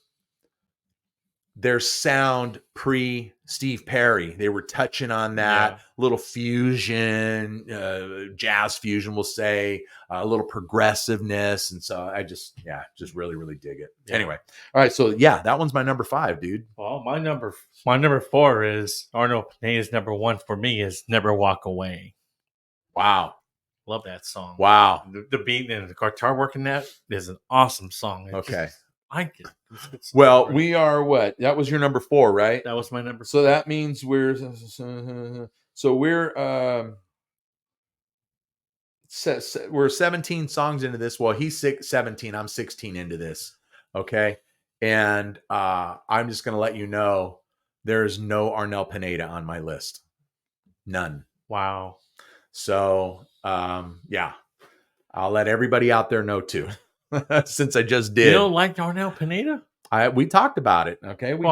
S1: sound pre Steve Perry. They were touching on that little fusion, jazz fusion, we'll say, a little progressiveness. And so I just really, really dig it. Yeah. Anyway. All right. So that one's my number 5, dude.
S2: Well, my number 4 is Arnold Pineda's number 1 for me is Never Walk Away.
S1: Wow.
S2: Love that song.
S1: Wow.
S2: The beat and the guitar work in that is an awesome song.
S1: Okay.
S2: I like it.
S1: Well, we are what? That was your number 4, right?
S2: That was my number 4.
S1: So that means we're 17 songs into this. Well, he's 17. I'm 16 into this. Okay. And I'm just going to let you know there's no Arnel Pineda on my list. None.
S2: Wow.
S1: So, I'll let everybody out there know too. Since I just did.
S2: You don't like Arnel Pineda?
S1: We talked about it. Okay. We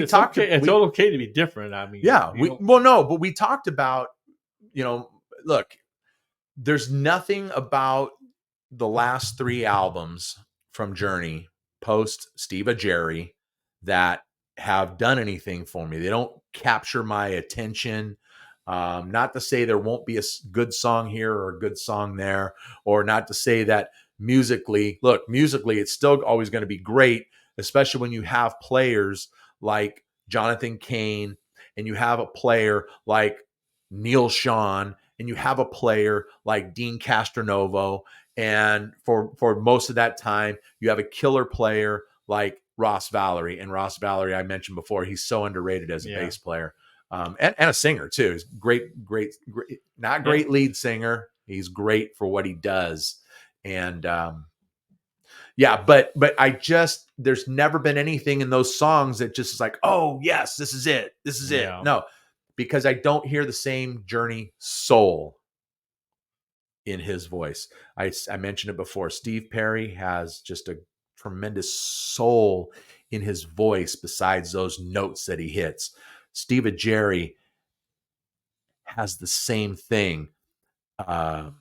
S1: talked.
S2: Okay. It's okay to be different. I mean,
S1: yeah. But we talked about, look, there's nothing about the last 3 albums from Journey post Steve Jerry that have done anything for me. They don't capture my attention. Not to say there won't be a good song here or a good song there, or not to say that musically, it's still always going to be great, especially when you have players like Jonathan Cain, and you have a player like Neil Sean, and you have a player like Dean Castronovo. And for most of that time, you have a killer player like Ross Valerie. And Ross Valerie, I mentioned before, he's so underrated as a bass player. And a singer too. He's great, not great lead singer. He's great for what he does. And but there's never been anything in those songs that just is like, oh yes, this is it. This is it. No, because I don't hear the same Journey soul in his voice. I mentioned it before. Steve Perry has just a tremendous soul in his voice besides those notes that he hits. Steve Jerry has the same thing. And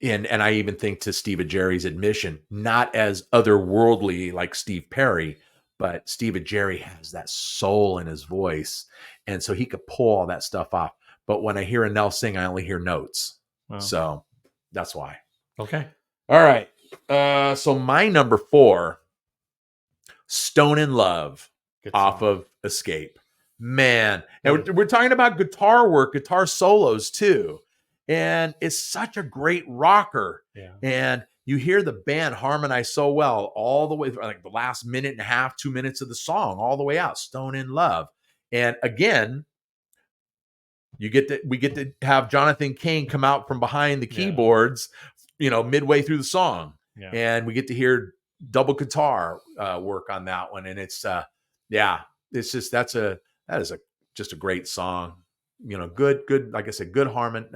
S1: I even think, to Steve Jerry's admission, not as otherworldly like Steve Perry, but Steve Jerry has that soul in his voice. And so he could pull all that stuff off. But when I hear Annelle sing, I only hear notes. Wow. So that's why.
S2: Okay.
S1: All right. So my number 4, Stone in Love, off of Escape. Man. And we're talking about guitar work, guitar solos too. And it's such a great rocker.
S2: Yeah.
S1: And you hear the band harmonize so well all the way, like the last minute and a half, 2 minutes of the song, all the way out, Stone in Love. And again, we get to have Jonathan Cain come out from behind the keyboards, midway through the song.
S2: Yeah.
S1: And we get to hear double guitar work on that one. And it's it's just, that is just a great song. Good, like I said, good harmony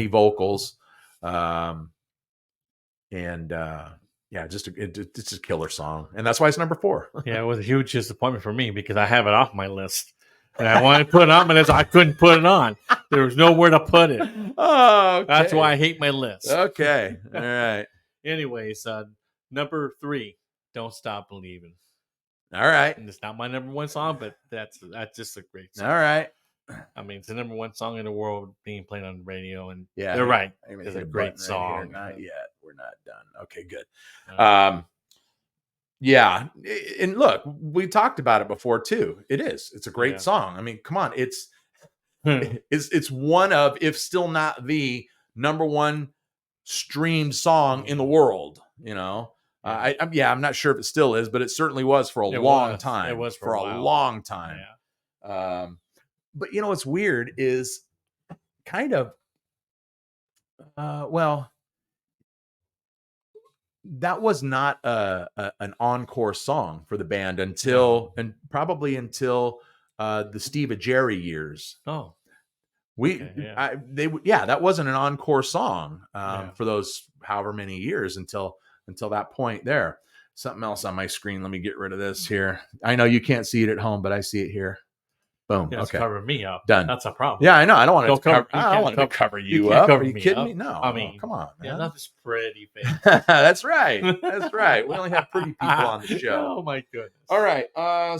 S1: vocals. It's a killer song. And that's why it's number 4.
S2: Yeah, it was a huge disappointment for me because I have it off my list. And I wanted to put it on my list. I couldn't put it on. There was nowhere to put it.
S1: Oh, okay.
S2: That's why I hate my list.
S1: Okay. All right.
S2: Anyways, number 3, Don't Stop Believing.
S1: All right.
S2: And it's not my number 1 song, but that's just a great song.
S1: All right.
S2: I mean, it's the number 1 song in the world being played on the radio, and
S1: yeah,
S2: they're right. It's a great song.
S1: Right, not yet. We're not done. Okay, good. Yeah, and look, we talked about it before too. It's a great song. I mean, come on, it's one of, if still not the number 1 streamed song in the world. I'm not sure if it still is, but it certainly was for a long time.
S2: It was
S1: for a long time.
S2: Yeah.
S1: But what's weird is kind of, that was not an encore song for the band until the Steve Jerry years.
S2: Oh,
S1: that wasn't an encore song for those however many years until that point there. Something else on my screen. Let me get rid of this here. I know you can't see it at home, but I see it here. Boom.
S2: Okay. Cover me up.
S1: Done.
S2: That's a problem.
S1: Yeah, I know. I don't want to cover. I don't want to cover you up. Are you kidding me? No.
S2: I mean,
S1: come on, man.
S2: Yeah, not this pretty face.
S1: That's right. That's right. We only have pretty people on the show.
S2: Oh my goodness.
S1: All right.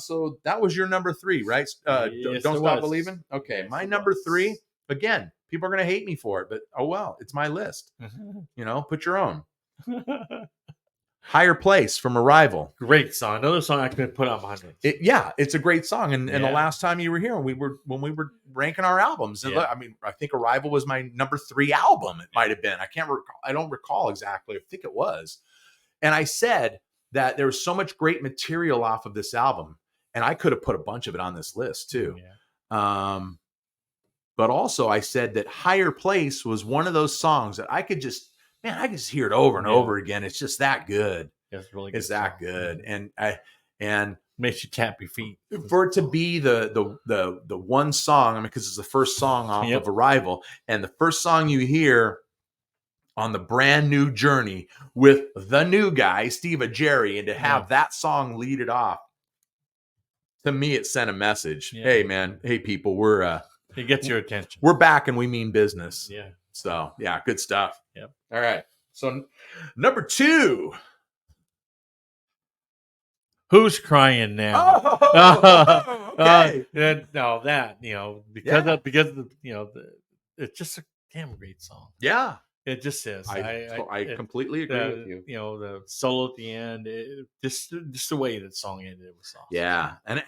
S1: So that was your number 3, right?
S2: Yes,
S1: Don't Stop Believing. Okay. Yes, my number 3. Again, people are going to hate me for it, but oh well, it's my list. Put your own. Higher Place from Arrival.
S2: Great song. Another song I could put on my list.
S1: It's a great song. And the last time you were here, when we were ranking our albums, and I think Arrival was my number 3 album. It might have been. I don't recall exactly. I think it was. And I said that there was so much great material off of this album, and I could have put a bunch of it on this list too.
S2: Yeah.
S1: But also I said that Higher Place was one of those songs that I could just hear it over and over again. It's just that good.
S2: It's really good.
S1: It's that good. And
S2: makes you tap your feet.
S1: For it to be the one song, because it's the first song off of Arrival, and the first song you hear on the brand new Journey with the new guy, Steve Jerry, and to have that song lead it off, to me, it sent a message. Yeah. Hey, man. Hey, people.
S2: It gets your attention.
S1: We're back and we mean business.
S2: Yeah.
S1: So, good stuff.
S2: Yep.
S1: All right. So number 2.
S2: Who's crying now?
S1: Oh, okay.
S2: No, that because
S1: Yeah.
S2: of it's just a damn great song.
S1: Yeah.
S2: It just is.
S1: I completely agree with you.
S2: The solo at the end, just the way that song ended was awesome.
S1: Yeah, and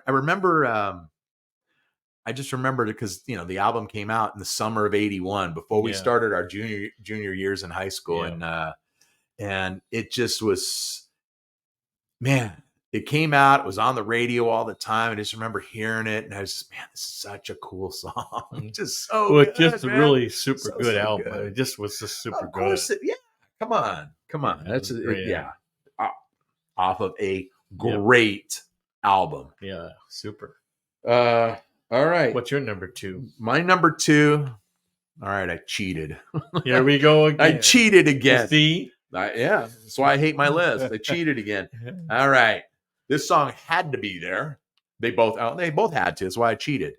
S1: I remember. I just remembered it because the album came out in the summer of '81 before we started our junior years in high school, and it just was, man. It came out. It was on the radio all the time. I just remember hearing it, and I was just, man, this is such a cool song. Just so
S2: Well,
S1: good,
S2: it's just a
S1: man.
S2: really super good
S1: So
S2: album.
S1: good.
S2: It just was just super
S1: Of course,
S2: good.
S1: yeah. Come on.
S2: Yeah,
S1: That's
S2: it was great.
S1: yeah. Off of a great album.
S2: Yeah, super.
S1: All right.
S2: What's your number 2?
S1: My number 2. All right, I cheated.
S2: Here we go again.
S1: I cheated again.
S2: You see?
S1: Yeah, that's why I hate my list. I cheated again. All right, this song had to be there. They both had to. That's why I cheated.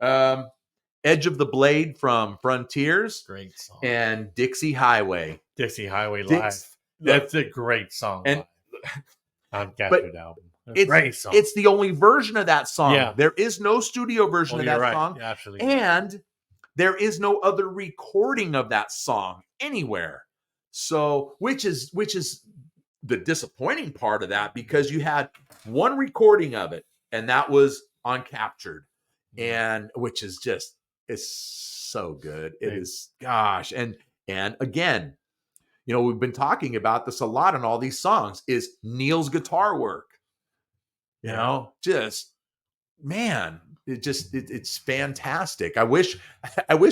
S1: Edge of the Blade from Frontiers.
S2: Great song.
S1: And Dixie Highway.
S2: Dixie Highway Live. That's a great song.
S1: And
S2: on Captured album.
S1: It's
S2: great song.
S1: It's the only version of that song.
S2: Yeah.
S1: There is no studio version of that song.
S2: Yeah, absolutely.
S1: And there is no other recording of that song anywhere. So, which is the disappointing part of that, because you had one recording of it, and that was on Captured, and which is just, it's so good. It is, gosh, and again, we've been talking about this a lot in all these songs, is Neil's guitar work. Just, man, it's fantastic. I wish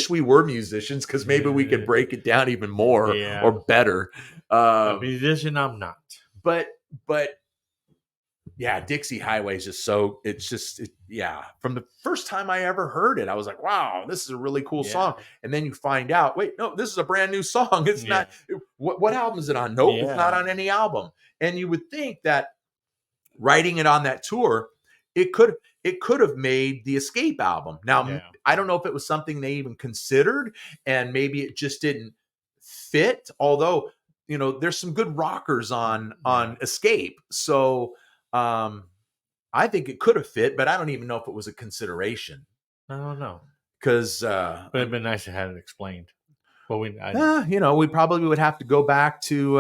S1: we were musicians, because maybe we could break it down even more or better.
S2: A musician, I'm not.
S1: But yeah, Dixie Highway is just so, from the first time I ever heard it, I was like, wow, this is a really cool song. And then you find out, wait, no, this is a brand new song. It's not, what album is it on? Nope, it's not on any album. And you would think that writing it on that tour, it could have made the Escape album. Now, I don't know if it was something they even considered, and maybe it just didn't fit. Although, there's some good rockers on Escape. So I think it could have fit, but I don't even know if it was a consideration.
S2: I don't know.
S1: Because
S2: but it'd been nice to have it explained. Well, we
S1: probably would have to go back to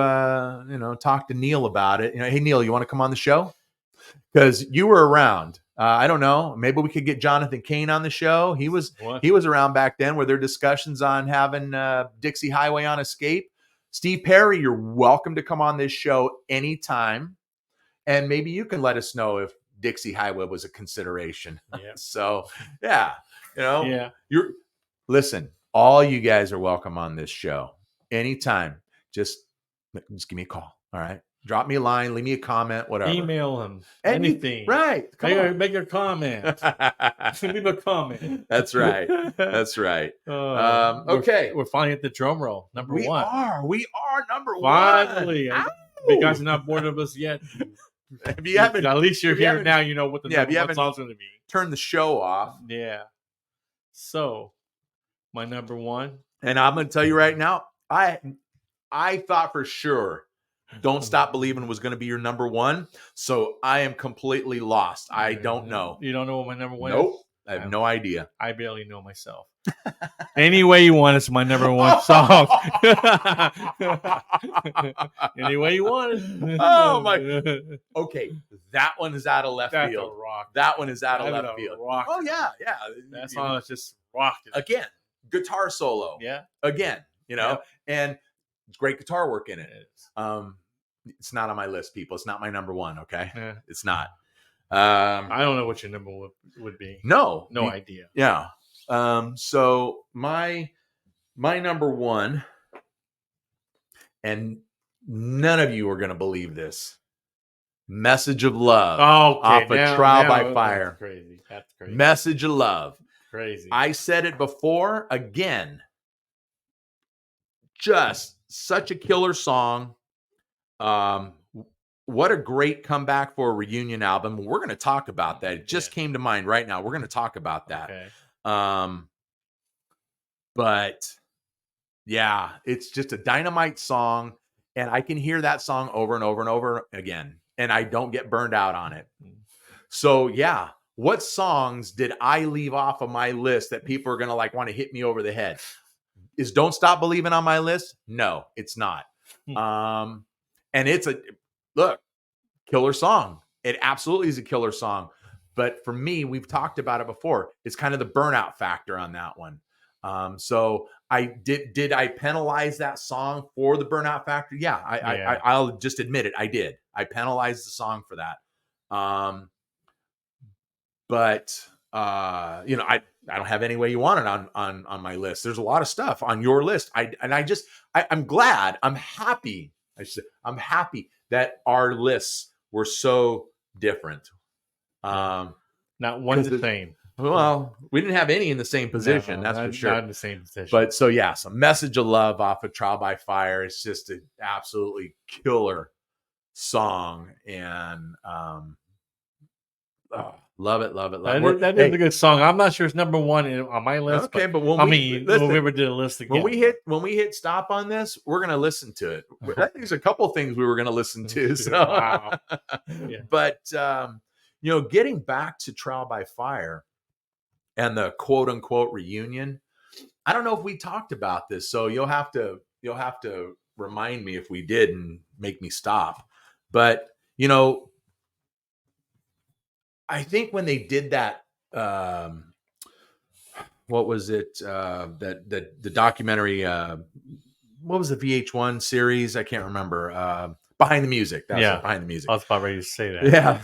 S1: talk to Neil about it. Hey Neil, you want to come on the show? Because you were around. I don't know. Maybe we could get Jonathan Cain on the show. He was around back then. Were there discussions on having Dixie Highway on Escape? Steve Perry, you're welcome to come on this show anytime, and maybe you can let us know if Dixie Highway was a consideration. So listen. All you guys are welcome on this show anytime. Just give me a call. All right. Drop me a line, leave me a comment, whatever.
S2: Email him. Anything.
S1: Right.
S2: Make a comment. Leave a comment.
S1: That's right. That's right. Okay.
S2: We're finally at the drum roll. Number 1.
S1: We are number 1.
S2: Finally. You guys are not bored of us yet.
S1: If you haven't,
S2: at least you're here now. You know what the number 1 song's going to be.
S1: Turn the show off.
S2: Yeah. So, my number 1.
S1: And I'm going to tell you right now, I thought for sure Don't Stop Believing was going to be your number 1. So I am completely lost. I don't know.
S2: You don't know what my number 1 is?
S1: Nope. I have no idea.
S2: I barely know myself. Any way you want, it's my number 1 song. Any way you want it.
S1: Oh my. Okay, that one is out of left field. That one is out of left field. Oh yeah.
S2: That song is just rocking.
S1: Again, guitar solo.
S2: Yeah.
S1: Again, and great guitar work in it. It's not on my list, people. It's not my number 1. Okay, it's not.
S2: I don't know what your number would be.
S1: No
S2: idea.
S1: Yeah. So my number 1, and none of you are going to believe this. Message of Love. Off of Trial by Fire.
S2: That's crazy. That's crazy.
S1: Message of Love.
S2: Crazy.
S1: I said it before. Again, just such a killer song. What a great comeback for a reunion album. We're going to talk about that. It just came to mind right now. We're going to talk about that.
S2: Okay.
S1: But Yeah, it's just a dynamite song, and I can hear that song over and over and over again, and I don't get burned out on it. So, yeah, what songs did I leave off of my list that people are gonna like want to hit me over the head? Is Don't Stop Believing on my list? No, it's not. And it's a look, killer song. It absolutely is a killer song. But for me, we've talked about it before. It's kind of the burnout factor on that one. So I did I penalize that song for the burnout factor? Yeah, I'll just admit it. I did. I penalized the song for that. But I don't have Any Way You Want It on my list. There's a lot of stuff on your list. I'm glad. I'm happy. I'm happy that our lists were so different.
S2: Not one the same.
S1: Well, we didn't have any in the same position. That's for sure.
S2: Not in the same position.
S1: But so yeah, so Message of Love off of Trial by Fire. It's just an absolutely killer song, and love it.
S2: That is a good song. I'm not sure it's number one on my list.
S1: Okay, but
S2: when we ever did a list again,
S1: when we hit stop on this, we're gonna listen to it. I think there's a couple things we were gonna listen to. So.
S2: Wow.
S1: Yeah. But getting back to Trial by Fire and the quote unquote reunion, I don't know if we talked about this, so you'll have to remind me if we did and make me stop. But I think when they did that, what was it? The documentary. What was the VH1 series? I can't remember. Behind the Music. That's Behind the Music.
S2: I was about ready to say that.
S1: Yeah.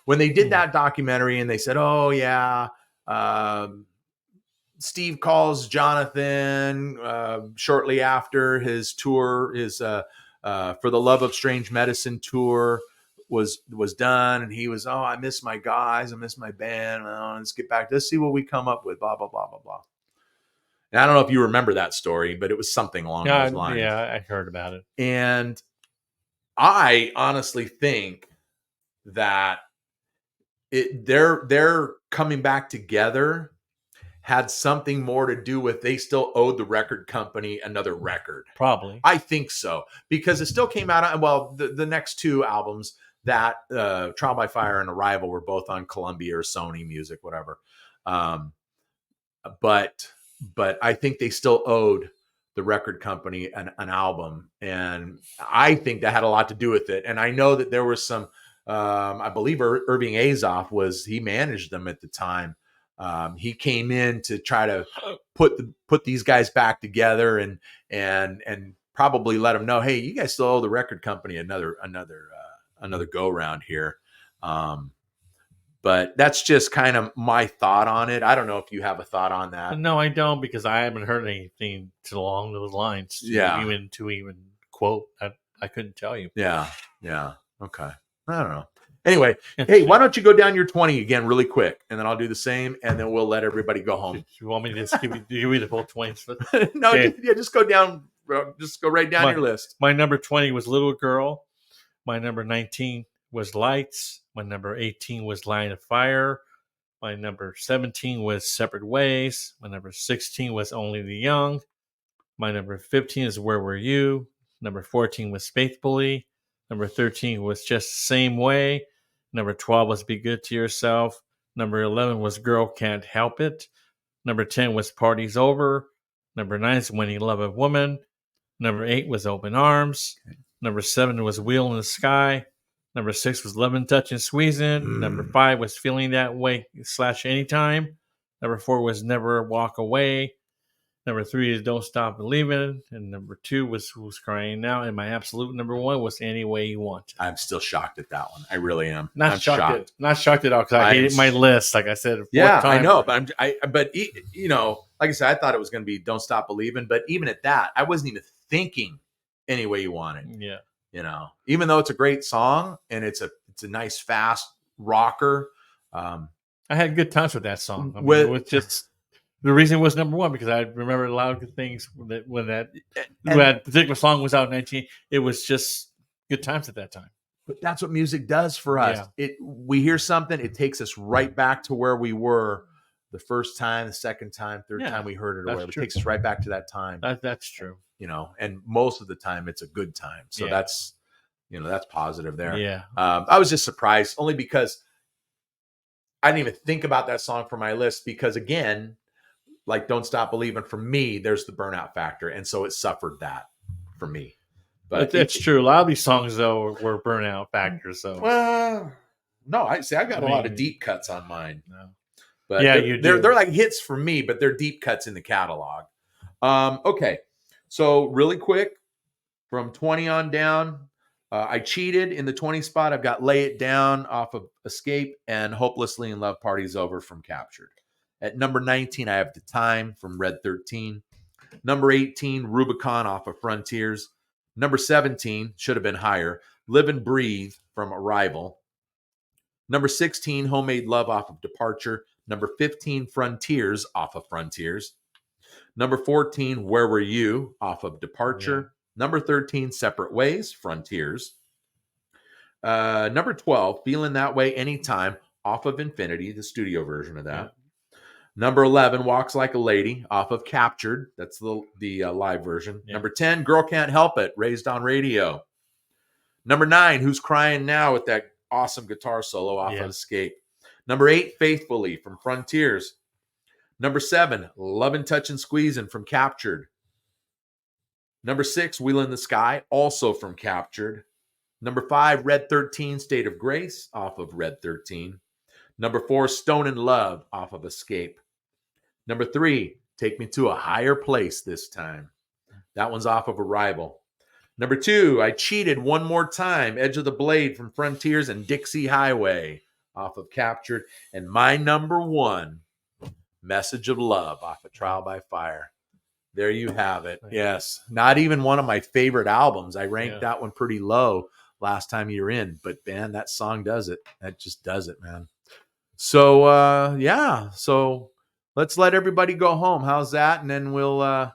S1: When they did that documentary and they said, "Oh yeah, Steve calls Jonathan shortly after his tour, his For the Love of Strange Medicine tour was done, and he was, I miss my guys, I miss my band. Let's get back. Let's see what we come up with. Blah blah blah blah blah." And I don't know if you remember that story, but it was something along those lines.
S2: Yeah, I heard about it.
S1: And I honestly think that they're coming back together had something more to do with they still owed the record company another record.
S2: Probably.
S1: I think so, because it still came out. Well, the next two albums, that Trial by Fire and Arrival, were both on Columbia or Sony Music, whatever. But I think they still owed the record company an album. And I think that had a lot to do with it. And I know that there was some, I believe Irving Azoff he managed them at the time. He came in to try to put these guys back together and probably let them know, hey, you guys still owe the record company another go round here. But that's just kind of my thought on it. I don't know if you have a thought on that.
S2: No, I don't, because I haven't heard anything along those lines. To even quote, I couldn't tell you.
S1: Yeah. Okay. I don't know. Anyway, hey, why don't you go down your 20 again really quick, and then I'll do the same, and then we'll let everybody go home.
S2: You want me to just give you the full 20s?
S1: No, okay. Just go down. Just go right down your list.
S2: My number 20 was Little Girl. My number 19 was Lights. My number 18 was Line of Fire. My number 17 was Separate Ways. My number 16 was Only the Young. My number 15 is Where Were You? Number 14 was Faithfully. Number 13 was Just the Same Way. Number 12 was Be Good to Yourself. Number 11 was Girl Can't Help It. Number 10 was Party's Over. Number 9 is When You Love a Woman. Number 8 was Open Arms. Number 7 was Wheel in the Sky. Number 6 was Lovin', Touchin', Squeezin'. Number 5 was Feeling That Way / Anytime. Number 4 was Never Walk Away. Number 3 is Don't Stop Believing. And number 2 was Who's Crying Now. And my absolute number 1 was Any Way You Want.
S1: I'm still shocked at that one. I really am.
S2: Not shocked at all, because I hated my list, like I said.
S1: Yeah, I know. But like I said, I thought it was going to be Don't Stop Believing. But even at that, I wasn't even thinking Any Way You Want It.
S2: Yeah.
S1: Even though it's a great song and it's a nice, fast rocker. I
S2: had good times with that song. It was just... The reason it was number 1, because I remember a lot of good things when that particular song was out in 19. It was just good times at that time.
S1: But that's what music does for us. Yeah. We hear something, it takes us right back to where we were the first time, the second time, third time we heard it, or whatever. It takes us right back to that time.
S2: That's true.
S1: and most of the time it's a good time. So that's positive there.
S2: Yeah.
S1: I was just surprised only because I didn't even think about that song for my list because, again, like Don't Stop Believing, for me, there's the burnout factor. And so it suffered that for me. But
S2: that's true. A lot of these songs, though, were burnout factors. So,
S1: well, no, I got a lot of deep cuts on mine.
S2: No.
S1: But
S2: Yeah,
S1: they're like hits for me, but they're deep cuts in the catalog. Okay. So really quick, from 20 on down, I cheated in the 20 spot. I've got Lay It Down off of Escape and Hopelessly in Love, Party's Over from Captured. At number 19, I have The Time from Red 13. Number 18, Rubicon off of Frontiers. Number 17, should have been higher, Live and Breathe from Arrival. Number 16, Homemade Love off of Departure. Number 15, Frontiers off of Frontiers. Number 14, Where Were You off of Departure. Number 13, Separate Ways, Frontiers. Number 12, Feeling That Way Anytime off of Infinity, the studio version of that. Number 11, Walks Like a Lady off of Captured. That's the live version. Number 10, Girl Can't Help It, Raised on Radio. Number 9, Who's Crying Now with that awesome guitar solo off of Escape. Number 8, Faithfully from Frontiers. Number 7, Lovin', Touchin', Squeezin' from Captured. Number 6, Wheel in the Sky, also from Captured. Number 5, Red 13, State of Grace off of Red 13. Number 4, Stone in Love off of Escape. Number 3, Take Me to a Higher Place This Time. That one's off of Arrival. Number 2, I Cheated One More Time, Edge of the Blade from Frontiers and Dixie Highway off of Captured. And my number 1, Message of Love off of Trial by Fire. There you have it. Yes. Not even one of my favorite albums. I ranked that one pretty low last time you were in. But, man, that song does it. That just does it, man. So, So let's let everybody go home. How's that? And then we'll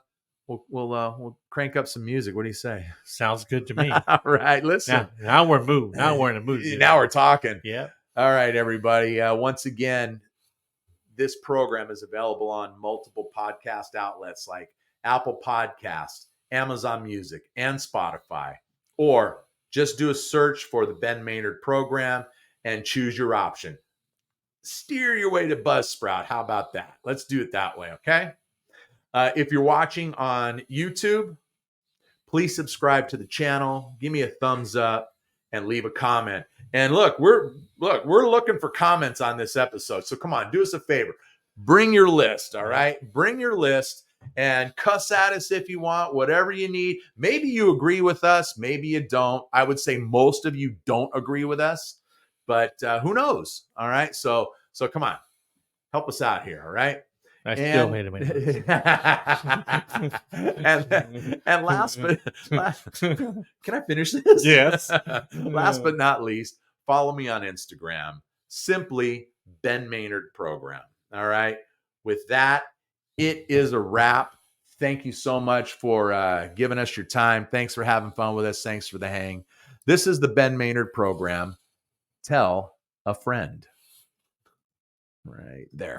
S1: crank up some music. What do you say?
S2: Sounds good to me.
S1: All right. Listen.
S2: Now we're moved. Now we're in a mood.
S1: Now we're talking.
S2: Yeah.
S1: All right, everybody. Once again, this program is available on multiple podcast outlets like Apple Podcasts, Amazon Music, and Spotify. Or just do a search for the Ben Maynard program and choose your option. Steer your way to Buzzsprout. How about that? Let's do it that way, okay? If you're watching on YouTube, please subscribe to the channel. Give me a thumbs up and leave a comment. And we're looking for comments on this episode. So come on, do us a favor. Bring your list, all right? Bring your list and cuss at us if you want, whatever you need. Maybe you agree with us, maybe you don't. I would say most of you don't agree with us, but who knows? All right. So come on, help us out here. All right.
S2: I still hate it.
S1: And last, can I finish this?
S2: Yes.
S1: Last but not least, follow me on Instagram. Simply Ben Maynard Program. All right. With that, it is a wrap. Thank you so much for giving us your time. Thanks for having fun with us. Thanks for the hang. This is the Ben Maynard Program. Tell a friend. Right there.